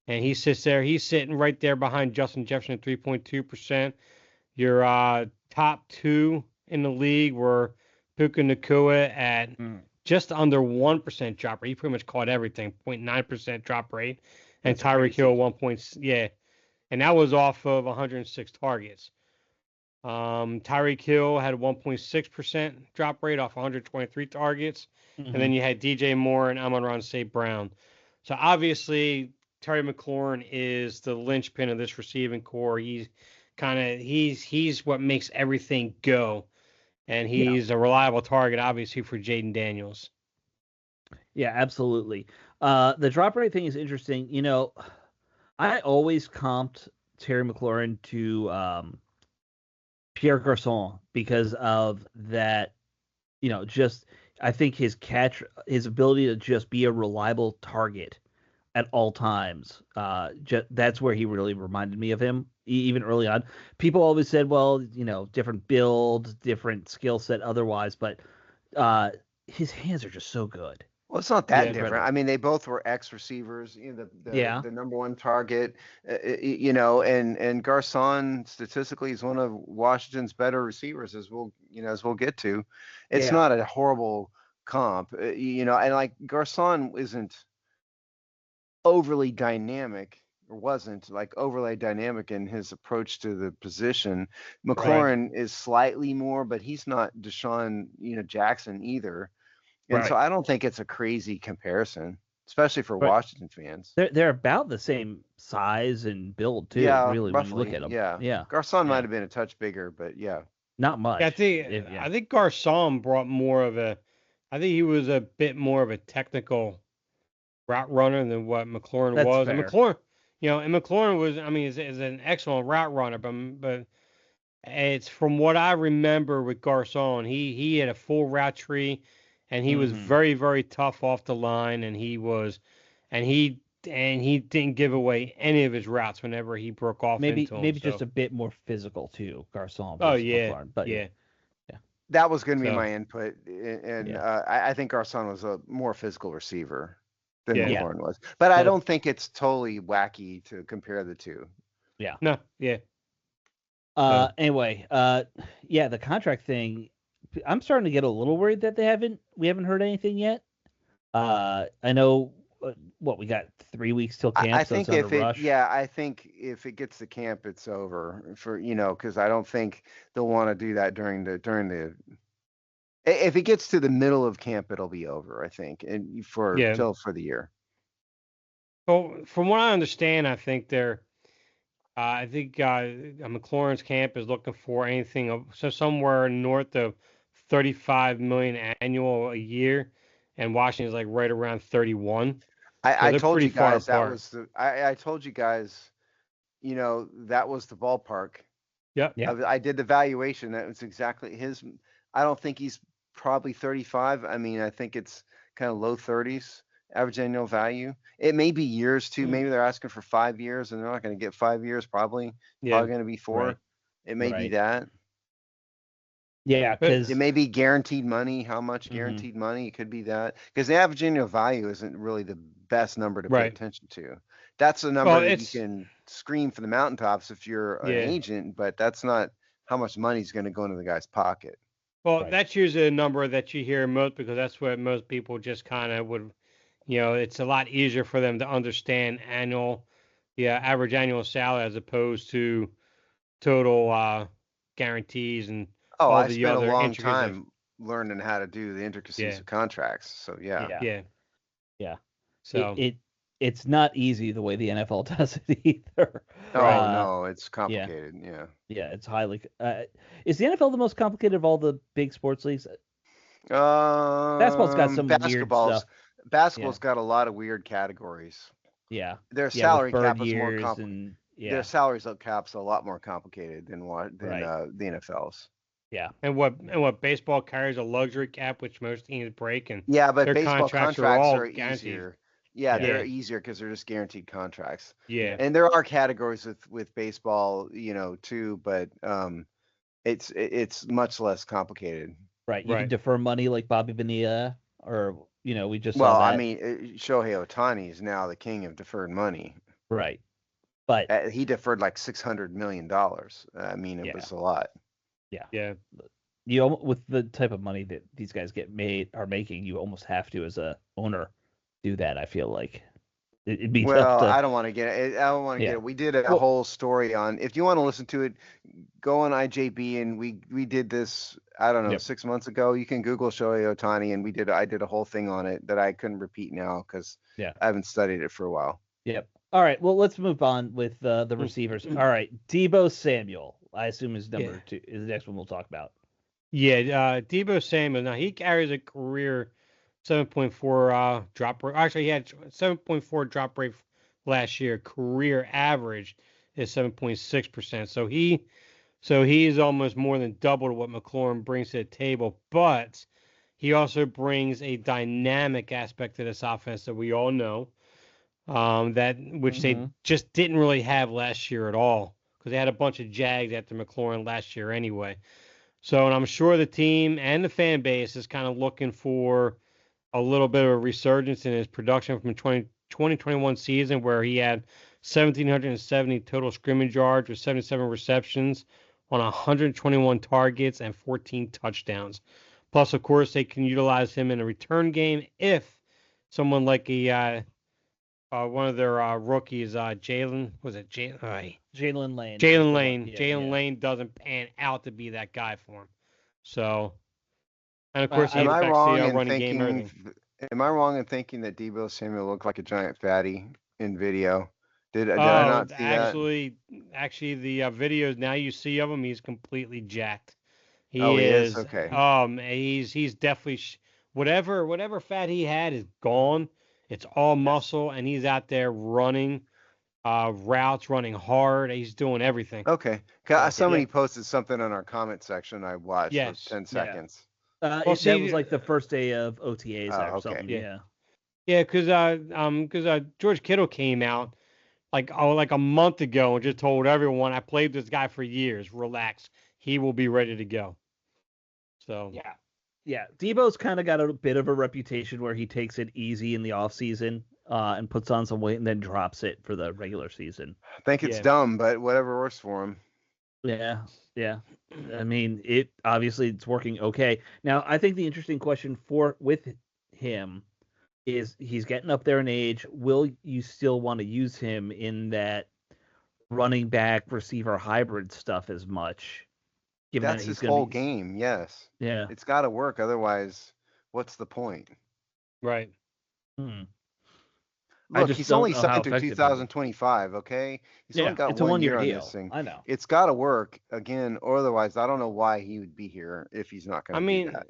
S4: And he sits there. He's sitting right there behind Justin Jefferson at 3.2%. Your top two in the league were Puka Nacua at just under 1% drop rate. He pretty much caught everything, 0.9% drop rate. And Tyreek Hill, 1 point, and that was off of 106 targets. Tyreek Hill had a 1.6% drop rate off 123 targets.
S2: Mm-hmm.
S4: And then you had DJ Moore and Amon-Ra St. Brown. So obviously, Terry McLaurin is the linchpin of this receiving core. He's what makes everything go. And he's a reliable target, obviously, for Jaden Daniels.
S2: Yeah, absolutely. The drop rate thing is interesting. You know, I always comped Terry McLaurin to Pierre Garçon because of that. You know, just I think his ability to just be a reliable target at all times. That's where he really reminded me of him, even early on. People always said, well, you know, different build, different skill set otherwise, but his hands are just so good.
S3: Well, it's not that different.
S2: Incredible.
S3: I mean, they both were ex receivers. You know, the number one target. You know, and Garcon statistically is one of Washington's better receivers, as we'll get to. It's not a horrible comp. You know, and like Garcon isn't overly dynamic, or wasn't like overly dynamic in his approach to the position. McLaurin is slightly more, but he's not Deshaun, Jackson either. And so I don't think it's a crazy comparison, especially for Washington fans.
S2: They're about the same size and build too, really,
S3: roughly,
S2: when you look at them. Yeah.
S3: Garcon might have been a touch bigger, but
S2: not much.
S4: I think Garcon brought more of I think he was a bit more of a technical route runner than what McLaurin was.
S2: Fair.
S4: And McLaurin was, I mean, is an excellent route runner, but it's from what I remember with Garcon, he had a full route tree. And he was very, very tough off the line, and he didn't give away any of his routes whenever he broke off.
S2: Maybe
S4: into him,
S2: just a bit more physical too, Garcon.
S4: Oh yeah,
S2: McLaurin, but
S4: yeah.
S3: That was going to be my input, and I think Garcon was a more physical receiver than McLaurin was, but I don't think it's totally wacky to compare the two.
S2: Yeah.
S4: No. Yeah.
S2: Anyway, the contract thing. I'm starting to get a little worried that we haven't heard anything yet. I know we got 3 weeks till camp.
S3: I think I think if it gets to camp, it's over for, because I don't think they'll want to do that during the. If it gets to the middle of camp, it'll be over, I think, and for the year.
S4: Well, from what I understand, I think McLaurin's camp is looking for anything somewhere north of 35 million annual a year, and Washington's like right around 31.
S3: I told you guys that was I told you guys, that was the ballpark.
S4: Yeah.
S3: I did the valuation. That was exactly his. I don't think he's probably 35. I mean, I think it's kind of low 30s average annual value. It may be years too. Maybe they're asking for 5 years, and they're not going to get 5 years. Probably going to be 4. Right. It may be that.
S2: Yeah, because
S3: it may be guaranteed money. How much guaranteed money? It could be that, because the average annual value isn't really the best number to pay attention to. That's a number that you can scream from the mountaintops if you're an agent, but that's not how much money is going to go into the guy's pocket.
S4: Well, that's usually a number that you hear most, because that's what most people just kind of would, it's a lot easier for them to understand average annual salary as opposed to total guarantees and.
S3: I spent a long time learning how to do the intricacies of contracts. So
S2: yeah.
S4: So
S2: it's not easy the way the NFL does it either.
S3: No, it's complicated.
S2: Yeah, it's highly. Is the NFL the most complicated of all the big sports leagues? Basketball's got some weird stuff.
S3: Basketball's got a lot of weird categories.
S2: Yeah,
S3: their salary cap is more complicated. Their salary cap's a lot more complicated than the NFL's.
S2: Yeah,
S4: and what baseball carries a luxury cap, which most teams break, and
S3: but
S4: their
S3: baseball
S4: contracts are
S3: guaranteed. Easier. They're easier because they're just guaranteed contracts.
S4: Yeah,
S3: and there are categories with baseball, too, but it's much less complicated.
S2: Right, you can defer money like Bobby Bonilla, or we just saw that.
S3: I mean, Shohei Ohtani is now the king of deferred money.
S2: Right, but
S3: he deferred like $600 million. I mean, it was a lot.
S4: Yeah.
S2: With the type of money that these guys are making, you almost have to, as a owner, do that. I feel like. It'd be tough
S3: Well,
S2: to.
S3: I don't want to get it. I don't want to get
S2: Yeah.
S3: it. We did a
S2: Well,
S3: whole story on. If you want to listen to it, go on IJB, and we did this. I don't know,
S2: Yep.
S3: 6 months ago. You can Google Shohei Ohtani, and I did a whole thing on it that I couldn't repeat now because
S2: Yeah.
S3: I haven't studied it for a while.
S2: Yep. All right. Well, let's move on with the receivers. All right. Debo Samuel, I assume is number 2. Is the next one we'll talk about.
S4: Yeah, Debo Samuel. Now he carries a career 7.4 drop rate. Actually, he had 7.4 drop rate last year. Career average is 7.6%. So he is almost more than double to what McLaurin brings to the table. But he also brings a dynamic aspect to this offense that we all know, which they just didn't really have last year at all, because they had a bunch of Jags after McLaurin last year anyway. So, and I'm sure the team and the fan base is kind of looking for a little bit of a resurgence in his production from 2021 season, where he had 1,770 total scrimmage yards with 77 receptions on 121 targets and 14 touchdowns. Plus, of course, they can utilize him in a return game if someone like one of their rookies, Jalen Lane. Jalen Lane doesn't pan out to be that guy for him. So, and of course,
S3: am I wrong in
S4: running
S3: thinking?
S4: game,
S3: Am I wrong in thinking that Debo Samuel looked like a giant fatty in video? Did I not see
S4: that? Actually, the videos now you see of him, he's completely jacked. He
S3: is okay.
S4: He's definitely whatever fat he had is gone. It's all muscle, and he's out there running routes, running hard. He's doing everything.
S3: Okay. Somebody posted something on our comment section I watched for 10 seconds.
S2: That was like the first day of OTAs or something. Yeah.
S4: Yeah, because George Kittle came out like a month ago and just told everyone, I played this guy for years. Relax. He will be ready to go. So
S2: yeah. Debo's kind of got a bit of a reputation where he takes it easy in the off season and puts on some weight and then drops it for the regular season.
S3: I think it's dumb, but whatever works for him.
S2: Yeah. I mean, it's working okay. Now, I think the interesting question with him is he's getting up there in age. Will you still want to use him in that running back receiver hybrid stuff as much?
S3: That's his whole game. Yes.
S2: Yeah.
S3: It's got to work. Otherwise, what's the point?
S4: Right.
S3: Look, he's only signed through 2025. Okay. He's only got 1 year on this thing.
S2: I know.
S3: It's got to work again, or otherwise, I don't know why he would be here if he's not going to do that.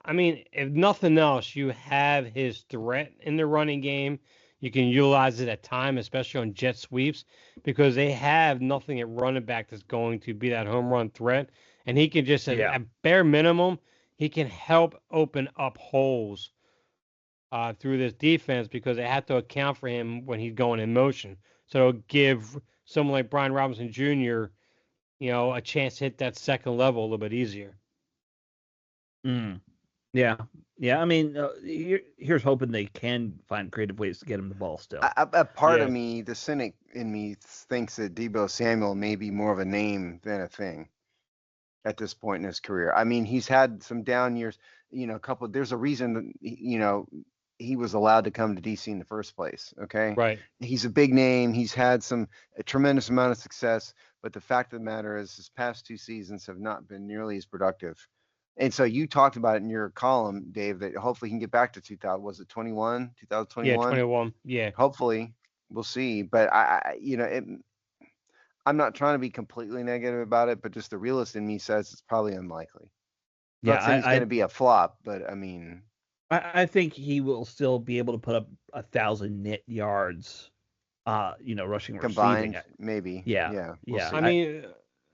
S4: I mean, if nothing else, you have his threat in the running game. You can utilize it at time, especially on jet sweeps, because they have nothing at running back that's going to be that home run threat. And he can just, at bare minimum, he can help open up holes through this defense, because they have to account for him when he's going in motion. So it'll give someone like Brian Robinson Jr., a chance to hit that second level a little bit easier.
S2: Yeah. I mean, here's hoping they can find creative ways to get him the ball still.
S3: A part of me, the cynic in me, thinks that Debo Samuel may be more of a name than a thing at this point in his career. I mean, he's had some down years, there's a reason that, he was allowed to come to DC in the first place. Okay.
S4: Right.
S3: He's a big name. He's had a tremendous amount of success, but the fact of the matter is his past 2 seasons have not been nearly as productive. And so you talked about it in your column, Dave, that hopefully he can get back to 2021?
S4: Yeah, 21. Yeah.
S3: Hopefully. We'll see. But I'm not trying to be completely negative about it, but just the realist in me says it's probably unlikely.
S2: Yeah,
S3: not saying it's going to be a flop, but I mean,
S2: I think he will still be able to put up 1,000 net yards, rushing
S3: combined,
S2: receiving.
S3: maybe.
S2: Yeah.
S3: We'll
S4: see.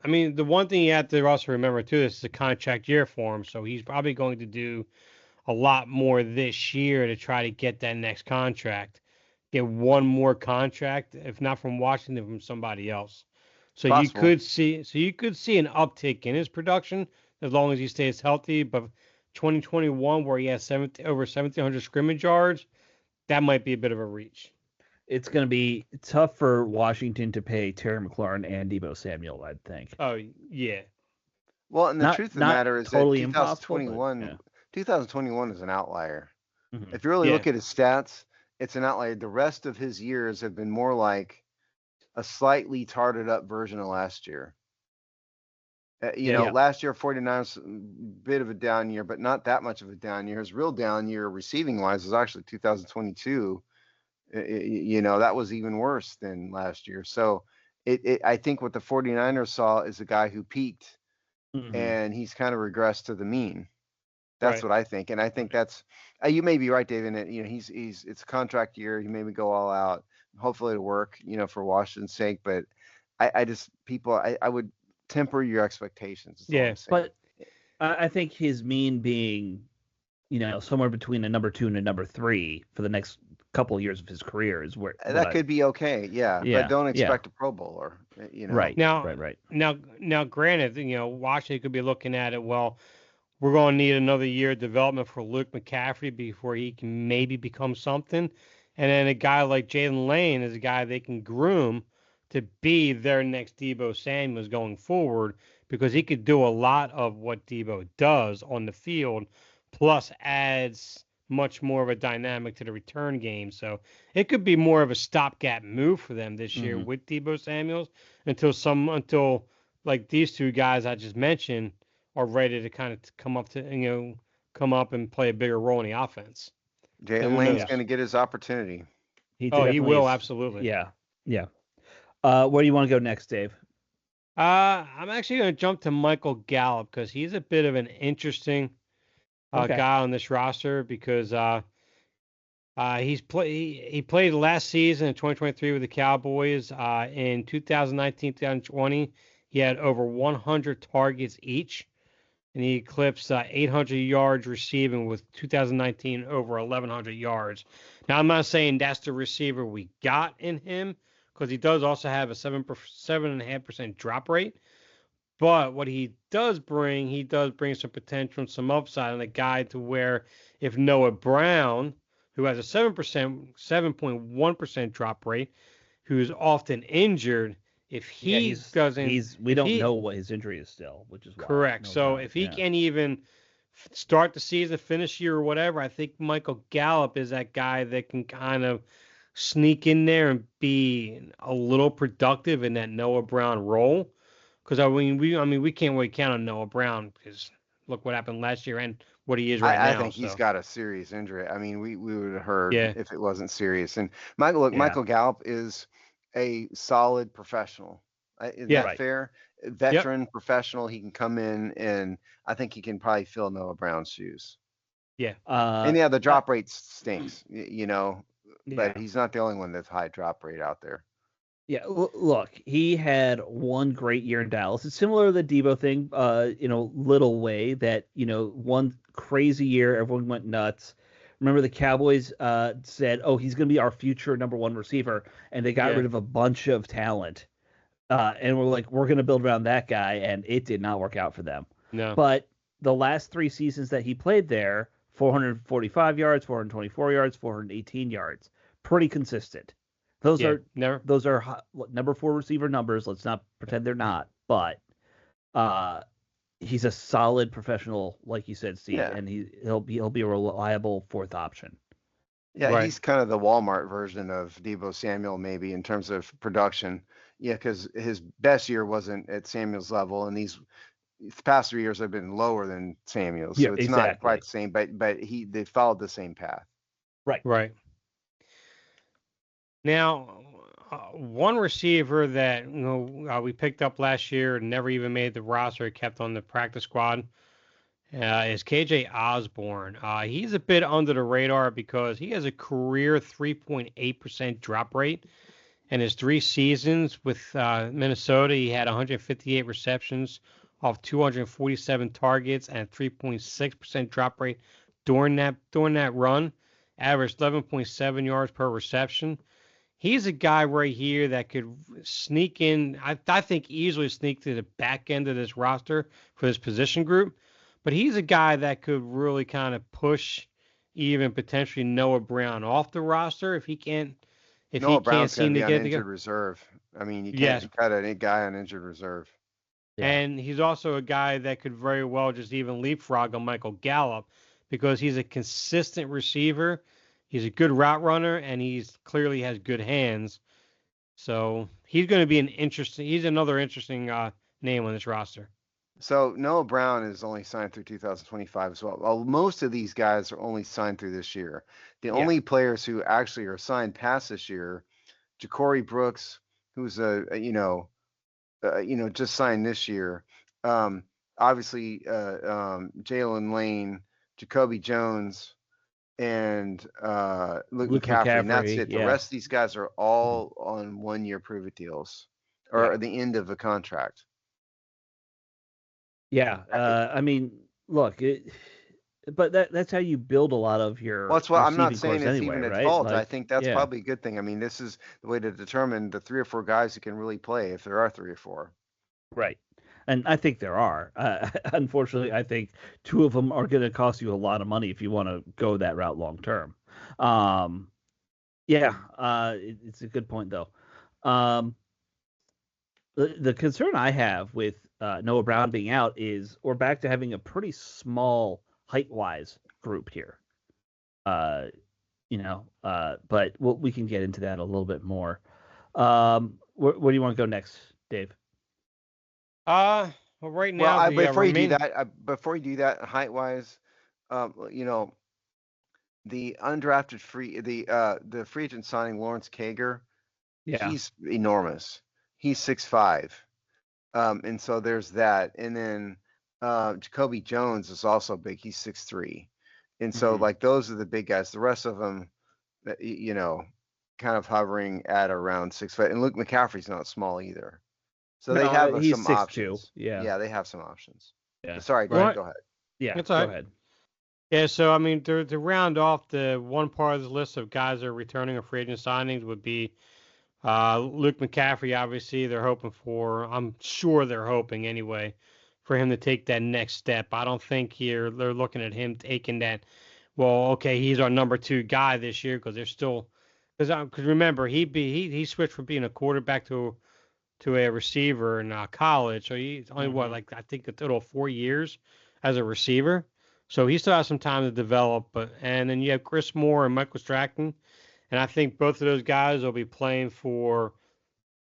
S4: I mean, the one thing you have to also remember too, this is a contract year for him, so he's probably going to do a lot more this year to try to get that next contract, get one more contract, if not from Washington, from somebody else. So you could see an uptick in his production as long as he stays healthy. But 2021, where he has over 1,700 scrimmage yards, that might be a bit of a reach.
S2: It's going to be tough for Washington to pay Terry McLaurin and Debo Samuel, I'd think.
S4: Oh, yeah.
S3: Well, and the truth of the matter is
S2: totally
S3: that 2021 is an outlier.
S2: Mm-hmm.
S3: If you really look at his stats, it's an outlier. The rest of his years have been more like a slightly tarted up version of last year.
S2: Yeah.
S3: Last year 49ers bit of a down year, but not that much of a down year. His real down year receiving wise was actually 2022. That was even worse than last year. So I think what the 49ers saw is a guy who peaked and he's kind of regressed to the mean. That's what I think. And I think that's, you may be right, David. It's a contract year. He maybe go all out. Hopefully it'll work, for Washington's sake. But I would temper your expectations.
S4: Yeah.
S2: But I think his mean being, somewhere between a number 2 and a number 3 for the next couple of years of his career is where
S3: that could be okay. Yeah. But don't expect a Pro Bowler,
S2: Right.
S4: Now,
S2: right.
S4: Now, granted, Washington could be looking at it. Well, we're going to need another year of development for Luke McCaffrey before he can maybe become something. And then a guy like Jalen Lane is a guy they can groom to be their next Deebo Samuels going forward, because he could do a lot of what Deebo does on the field, plus adds much more of a dynamic to the return game. So it could be more of a stopgap move for them this year with Deebo Samuels until like these two guys I just mentioned are ready to kind of come up and play a bigger role in the offense.
S3: Jalen Lane's going to get his opportunity.
S4: He will, absolutely.
S2: Yeah. Where do you want to go next, Dave?
S4: I'm actually going to jump to Michael Gallup because he's a bit of an interesting guy on this roster because he played last season in 2023 with the Cowboys. In 2019-2020, he had over 100 targets each, and he eclipsed 800 yards receiving with 2019 over 1,100 yards. Now, I'm not saying that's the receiver we got in him, because he does also have a 7.5% drop rate. But what he does bring some potential and some upside on a guy to where if Noah Brown, who has a 7.1% drop rate, who's often injured, if he
S2: we don't know what his injury is still, which is
S4: correct. So if he can't even start the season, finish year or whatever, I think Michael Gallup is that guy that can kind of sneak in there and be a little productive in that Noah Brown role. Because we can't really count on Noah Brown because look what happened last year and what he is now.
S3: I think he's got a serious injury. I mean, we would have heard if it wasn't serious. And Michael Gallup is a solid professional. Is that fair? Veteran professional. He can come in and I think he can probably fill Noah Brown's shoes.
S4: Yeah.
S3: And the drop rate stinks, but he's not the only one that's high drop rate out there.
S2: Yeah, look, he had one great year in Dallas. It's similar to the Deebo thing, little way that, one crazy year, everyone went nuts. Remember the Cowboys said, oh, he's going to be our future number 1 receiver, and they got rid of a bunch of talent. And we're like, we're going to build around that guy, and it did not work out for them.
S4: No.
S2: But the last 3 seasons that he played there, 445 yards, 424 yards, 418 yards. Pretty consistent. Those are number 4 receiver numbers. Let's not pretend they're not. But he's a solid professional, like you said, Steve, and he'll be a reliable 4th option.
S3: Yeah, he's kind of the Walmart version of Deebo Samuel, maybe in terms of production. Yeah, because his best year wasn't at Samuel's level, and these past 3 years have been lower than Samuel's. So it's not quite the same, but they followed the same path.
S4: Right. Now, one receiver that we picked up last year and never even made the roster, kept on the practice squad, is KJ Osborne. He's a bit under the radar because he has a career 3.8% drop rate. In his 3 seasons with Minnesota, he had 158 receptions off 247 targets and a 3.6% drop rate during that run. Averaged 11.7 yards per reception. He's a guy right here that could sneak in, I think easily sneak to the back end of this roster for this position group. But he's a guy that could really kind of push even potentially Noah Brown off the roster if he can't seem to get
S3: injured reserve. I mean, you can't cut a guy on injured reserve.
S4: Yeah. And he's also a guy that could very well just even leapfrog on Michael Gallup because he's a consistent receiver. He's a good route runner, and he's clearly has good hands. So he's going to be he's another interesting name on this roster.
S3: So Noah Brown is only signed through 2025 as well. Most of these guys are only signed through this year. The only players who actually are signed past this year, Ja'Cory Brooks, who's just signed this year. Obviously, Jalen Lane, Jacoby Jones, and Luke McCaffrey, and that's it. The rest of these guys are all on 1-year prove-it deals or the end of the contract.
S2: Yeah, I mean, look, but that's how you build a lot of your.
S3: Well, that's what I'm not saying it's
S2: anyway,
S3: even at
S2: right?
S3: fault. I think that's probably a good thing. I mean, this is the way to determine the 3 or 4 guys who can really play, if there are 3 or 4.
S2: Right. And I think there are. Unfortunately, I think 2 of them are going to cost you a lot of money if you want to go that route long term. It's a good point, though. The concern I have with Noah Brown being out is we're back to having a pretty small height-wise group here. But we can get into that a little bit more. Where do you want to go next, Dave?
S4: Well, right now,
S3: before you do that, height-wise, the undrafted the free agent signing Lawrence Cager, he's enormous. He's 6'5", and so there's that. And then Jacoby Jones is also big. He's 6'3", and so like those are the big guys. The rest of them, kind of hovering at around 6 foot. And Luke McCaffrey's not small either. So they have some options. Yeah, they have some options. Yeah. Sorry, go ahead.
S2: Yeah, go ahead.
S4: Yeah, so I mean, to round off the one part of the list of guys that are returning or free agent signings would be Luke McCaffrey. Obviously, I'm sure they're hoping anyway, for him to take that next step. I don't think they're looking at him taking that. Well, okay, he's our number 2 guy this year because remember he switched from being a quarterback to a receiver in college. So he's only I think a total of 4 years as a receiver. So he still has some time to develop. And then you have Chris Moore and Michael Strackton, and I think both of those guys will be playing for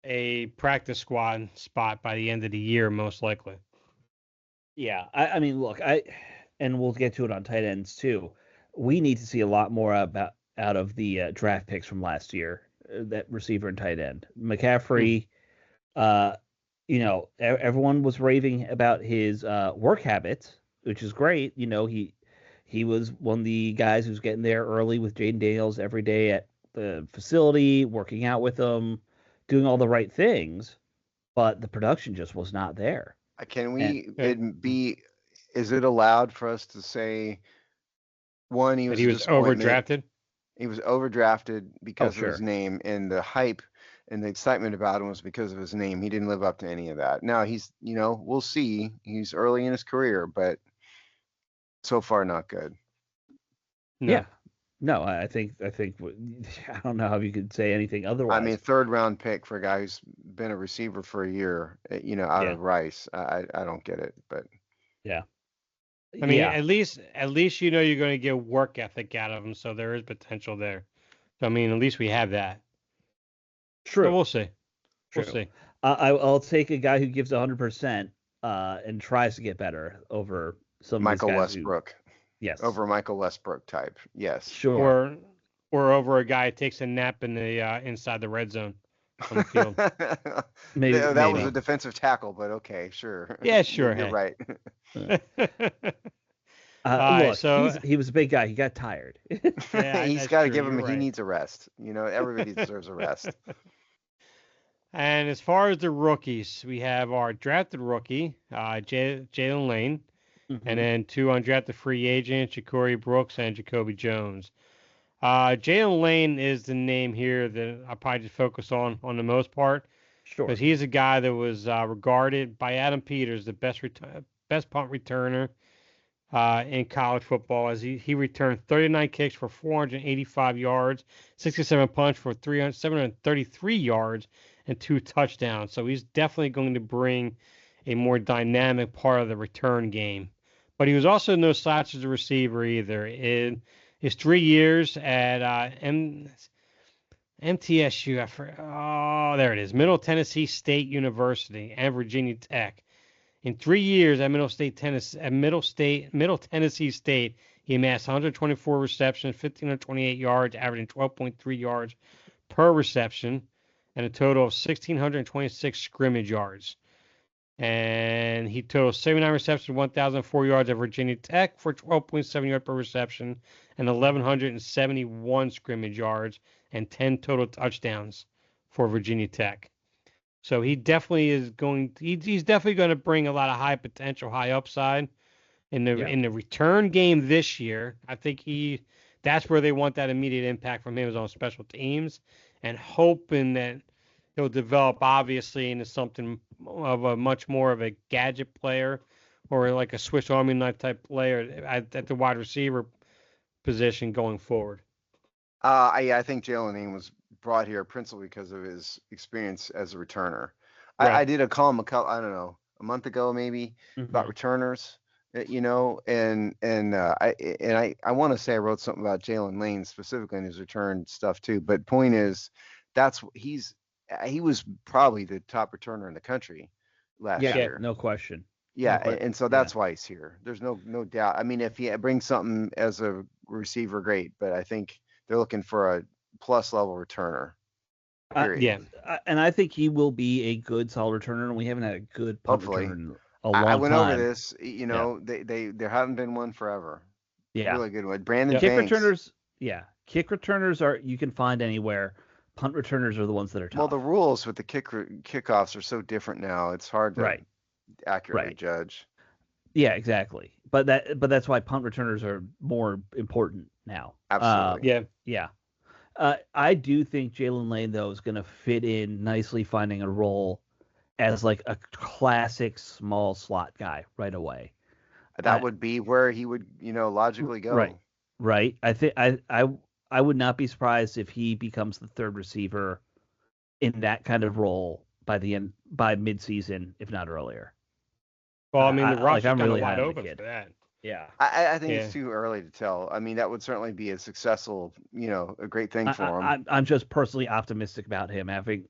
S4: a practice squad spot by the end of the year, most likely.
S2: Yeah, I mean, look, and we'll get to it on tight ends too. We need to see a lot more out of the draft picks from last year, that receiver and tight end. McCaffrey. Everyone was raving about his work habits, which is great. He was one of the guys who's getting there early with Jaden Daniels every day at the facility, working out with them, doing all the right things, but the production just was not there.
S3: Is it allowed for us to say, one, he was
S4: overdrafted?
S3: He was overdrafted because of his name, and the hype and the excitement about him was because of his name. He didn't live up to any of that. Now he's, we'll see. He's early in his career, but so far not good.
S2: No. Yeah. No, I think I don't know how you could say anything otherwise.
S3: I mean, 3rd round pick for a guy who's been a receiver for a year, out of Rice. I don't get it, but
S2: yeah.
S4: I mean, at least you're going to get work ethic out of him, so there is potential there. So, I mean, at least we have that.
S2: True.
S4: So we'll see. We'll see.
S2: I'll take a guy who gives 100% and tries to get better over some
S3: Michael Westbrook.
S2: Yes.
S3: Over Michael Westbrook type. Yes.
S2: Sure.
S4: Or over a guy who takes a nap in the inside the red zone on the field.
S3: Maybe that was a defensive tackle, but okay, sure.
S4: Yeah, sure.
S3: You're right.
S2: Look, he was a big guy. He got tired.
S3: Yeah, he's got to give him. He needs a rest. Everybody deserves a rest.
S4: And as far as the rookies, we have our drafted rookie, Jalen Lane, and then 2 undrafted free agents, Ja'Cory Brooks and Jacoby Jones. Jalen Lane is the name here that I probably just focus on the most part.
S2: Sure.
S4: Because he's a guy that was regarded by Adam Peters the best punt returner in college football, as he returned 39 kicks for 485 yards, 67 punts for 733 yards, and 2 touchdowns. So he's definitely going to bring a more dynamic part of the return game. But he was also no slouch as a receiver either. His 3 years at MTSU. There it is. Middle Tennessee State University and Virginia Tech. In 3 years at Middle Tennessee State, he amassed 124 receptions, 1,528 yards, averaging 12.3 yards per reception, and a total of 1,626 scrimmage yards. And he totaled 79 receptions, 1,004 yards at Virginia Tech for 12.7 yards per reception, and 1,171 scrimmage yards, and 10 total touchdowns for Virginia Tech. So he definitely is he's definitely going to bring a lot of high potential, high upside in the return game this year. I think that's where they want that immediate impact from him, is on special teams, and hoping that he'll develop obviously into something of a much more of a gadget player, or like a Swiss Army knife type player at the wide receiver position going forward.
S3: I think Jalen Lane was brought here principally because of his experience as a returner.
S4: Right.
S3: I did a column a month ago maybe, about returners, and I want to say I wrote something about Jalen Lane specifically in his return stuff too. But point is, he was probably the top returner in the country last year.
S2: No question.
S3: Yeah, and so that's why he's here. There's no doubt. I mean, if he brings something as a receiver, great. But I think they're looking for a plus level returner.
S2: And I think he will be a good solid returner, and we haven't had a good punt returner in a long time.
S3: I went over this. There haven't been one forever.
S2: Yeah,
S3: really good one. Brandon
S2: kick
S3: Banks.
S2: Returners. Yeah, kick returners you can find anywhere. Punt returners are the ones that are tough.
S3: Well, the rules with the kickoffs are so different now. It's hard to accurately judge.
S2: Yeah, exactly. But that's why punt returners are more important now.
S3: Absolutely.
S2: Yeah. I do think Jalen Lane, though, is going to fit in nicely, finding a role as like a classic small slot guy right away.
S3: That would be where he would, logically go.
S2: Right. I think I would not be surprised if he becomes the third receiver in that kind of role by midseason, if not earlier.
S4: Well, I mean, the roster's kind of wide open for that.
S2: Yeah.
S3: I think it's too early to tell. I mean, that would certainly be a successful, a great thing for him.
S2: I'm just personally optimistic about him.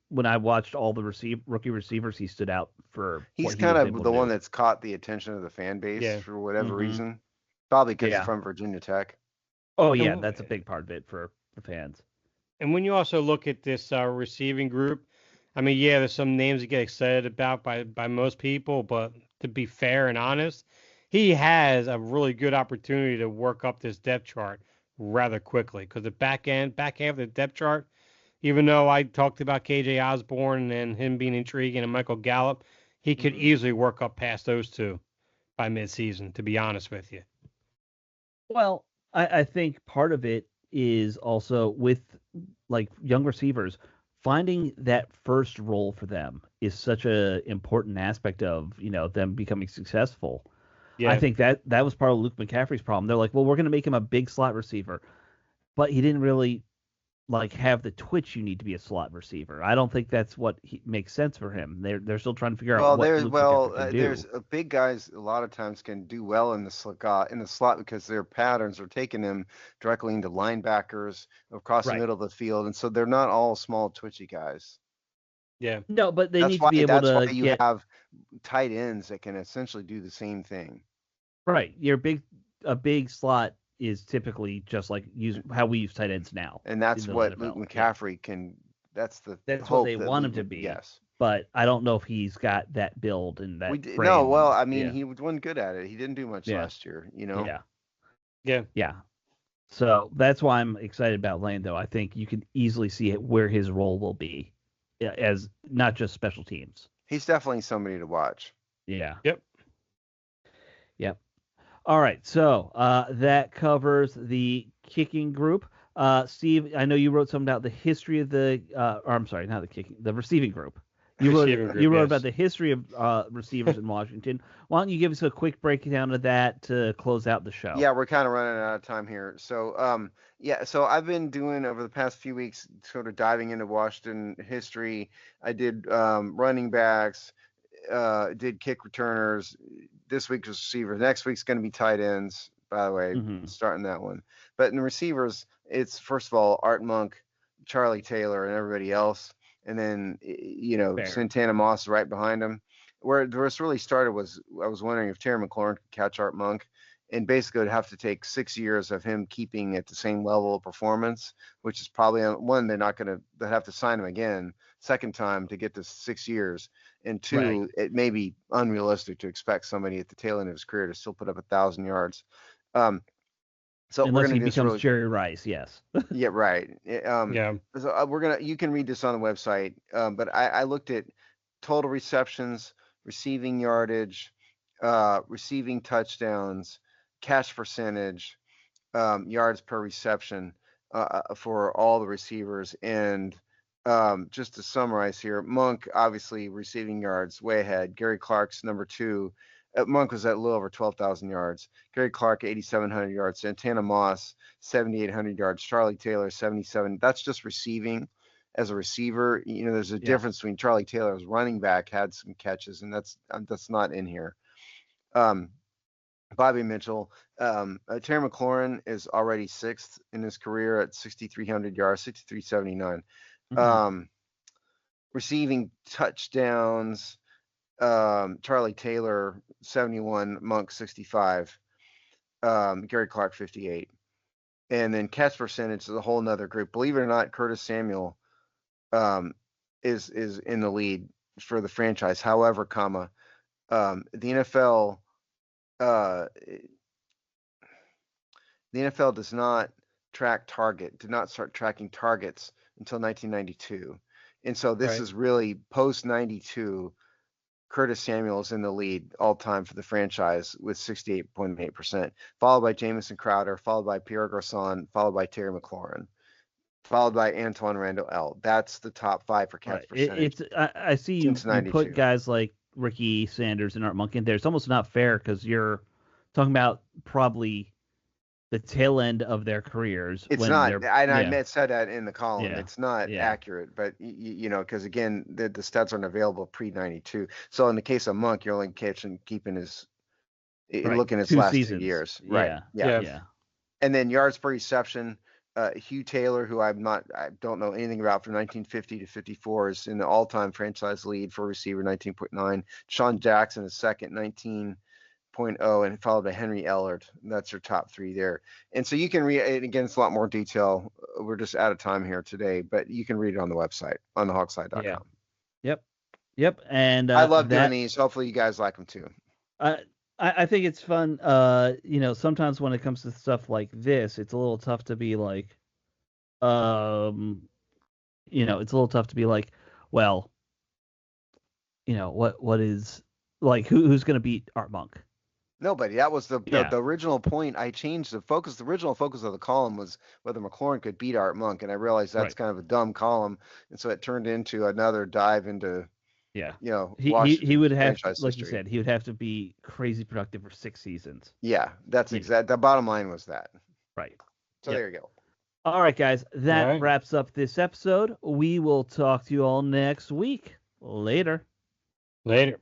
S2: When I watched all the rookie receivers, he stood out for.
S3: He's kind of the one that's caught the attention of the fan base for whatever reason. Probably because he's from Virginia Tech.
S2: Oh yeah, that's a big part of it for the fans.
S4: And when you also look at this receiving group, I mean, there's some names to get excited about by most people, but to be fair and honest, he has a really good opportunity to work up this depth chart rather quickly, because the back half of the depth chart, even though I talked about KJ Osborne and him being intriguing and Michael Gallup, he could easily work up past those two by midseason, to be honest with you.
S2: Well, I think part of it is also with like young receivers, finding that first role for them is such an important aspect of, them becoming successful. Yeah. I think that was part of Luke McCaffrey's problem. They're like, well, we're going to make him a big slot receiver, but he didn't really have the twitch you need to be a slot receiver. I don't think that's what makes sense for him. They're still trying to figure out what Luke McCaffrey can do.
S3: There's big guys a lot of times can do well in the slot because their patterns are taking them directly into linebackers across the middle of the field, and so they're not all small twitchy guys.
S4: Yeah.
S2: No, but they need to be able to.
S3: That's why you have tight ends that can essentially do the same thing.
S2: Right. A big slot is typically just like how we use tight ends now.
S3: And that's what Luke McCaffrey can. That's
S2: what they want him to be.
S3: Yes.
S2: But I don't know if he's got that build and that.
S3: No, well, I mean, he wasn't good at it. He didn't do much last year,
S2: Yeah. So that's why I'm excited about Lane, though. I think you can easily see where his role will be, as not just special teams.
S3: He's definitely somebody to watch.
S2: Yeah.
S4: Yep.
S2: All right, so that covers the kicking group. Steve, I know you wrote something about the history of the the receiving group. You wrote about the history of receivers in Washington. Why don't you give us a quick breakdown of that to close out the show?
S3: Yeah, we're kind of running out of time here. So, so I've been doing over the past few weeks, sort of diving into Washington history. I did running backs, did kick returners. This week's receivers. Next week's going to be tight ends. by the way,
S2: Mm-hmm.
S3: starting that one. But in the receivers, it's first of all Art Monk, Charlie Taylor, and everybody else, and then
S2: Fair.
S3: Santana Moss right behind him. Where this really started was I was wondering if Terry McLaurin could catch Art Monk, and basically it'd have to take 6 years of him keeping at the same level of performance, which is probably one, they'll have to sign him again second time to get to 6 years, and two,
S2: Right.
S3: it may be unrealistic to expect somebody at the tail end of his career to still put up 1,000 yards. So
S2: Unless
S3: we're gonna
S2: he
S3: do this
S2: becomes
S3: really,
S2: Jerry Rice, yes.
S3: yeah, right.
S4: Yeah.
S3: So you can read this on the website, but I looked at total receptions, receiving yardage, receiving touchdowns, catch percentage, yards per reception for all the receivers. And just to summarize here, Monk, obviously receiving yards way ahead. Gary Clark's number 2. Monk was at a little over 12,000 yards. Gary Clark, 8,700 yards. Santana Moss, 7,800 yards. Charlie Taylor, 77. That's just receiving. As a receiver, there's a difference between Charlie Taylor as running back, had some catches, and that's not in here. Bobby Mitchell, Terry McLaurin is already 6th in his career at 6,300 yards, 6,379.
S2: Mhm.
S3: Receiving touchdowns, Charlie Taylor 71, Monk 65, Gary Clark 58, and then catch percentage is a whole nother group. Believe it or not, Curtis Samuel is in the lead for the franchise. However, the NFL does not did not start tracking targets until 1992, and so this
S4: Right.
S3: is really post 92. Curtis Samuel is in the lead all time for the franchise with 68.8%, followed by Jamison Crowder, followed by Pierre Garçon, followed by Terry McLaurin, followed by Antoine Randall L. That's the top 5 for catch
S2: Right.
S3: percentage
S2: I see you
S3: since
S2: put
S3: 92.
S2: guys like Ricky Sanders and Art Monk in there. It's almost not fair because you're talking about probably the tail end of their careers
S3: It's
S2: when
S3: not,
S2: they're
S3: and I said that in the column.
S2: Yeah.
S3: It's not
S2: Yeah.
S3: accurate, but because again, the stats aren't available pre 92. So in the case of Monk, you're only keeping his
S2: right.
S3: looking at his
S2: 2
S3: last
S2: seasons.
S3: 2 years,
S2: Yeah.
S3: right?
S4: Yeah.
S2: Yeah.
S3: And then yards per reception, Hugh Taylor, who I don't know anything about, from 1950 to 54, is in the all-time franchise lead for receiver, 19.9. Sean Jackson is second, 19.0, and followed by Henry Ellard. That's your top 3 there. And so you can read it again. It's a lot more detail. We're just out of time here today, but you can read it on the website on thehawkside.com.
S2: Yeah. Yep. And
S3: I love doing these. Hopefully, you guys like them too.
S2: I think it's fun. Sometimes when it comes to stuff like this, it's a little tough to be like, it's a little tough to be like, well, what is like who's going to beat Art Monk?
S3: Nobody. That was the
S2: Yeah.
S3: original point. I changed the focus. The original focus of the column was whether McLaurin could beat Art Monk, and I realized that's
S2: Right.
S3: kind of a dumb column, and so it turned into another dive into
S2: Yeah.
S3: Washington
S2: He would have to,
S3: franchise
S2: like you
S3: history.
S2: said, he would have to be crazy productive for 6 seasons.
S3: Yeah, that's
S2: Yeah.
S3: exact. The bottom line was that.
S2: Right.
S3: So
S2: Yep.
S3: there you go.
S2: All right, guys. That
S4: All right.
S2: wraps up this episode. We will talk to you all next week. Later.
S4: Later.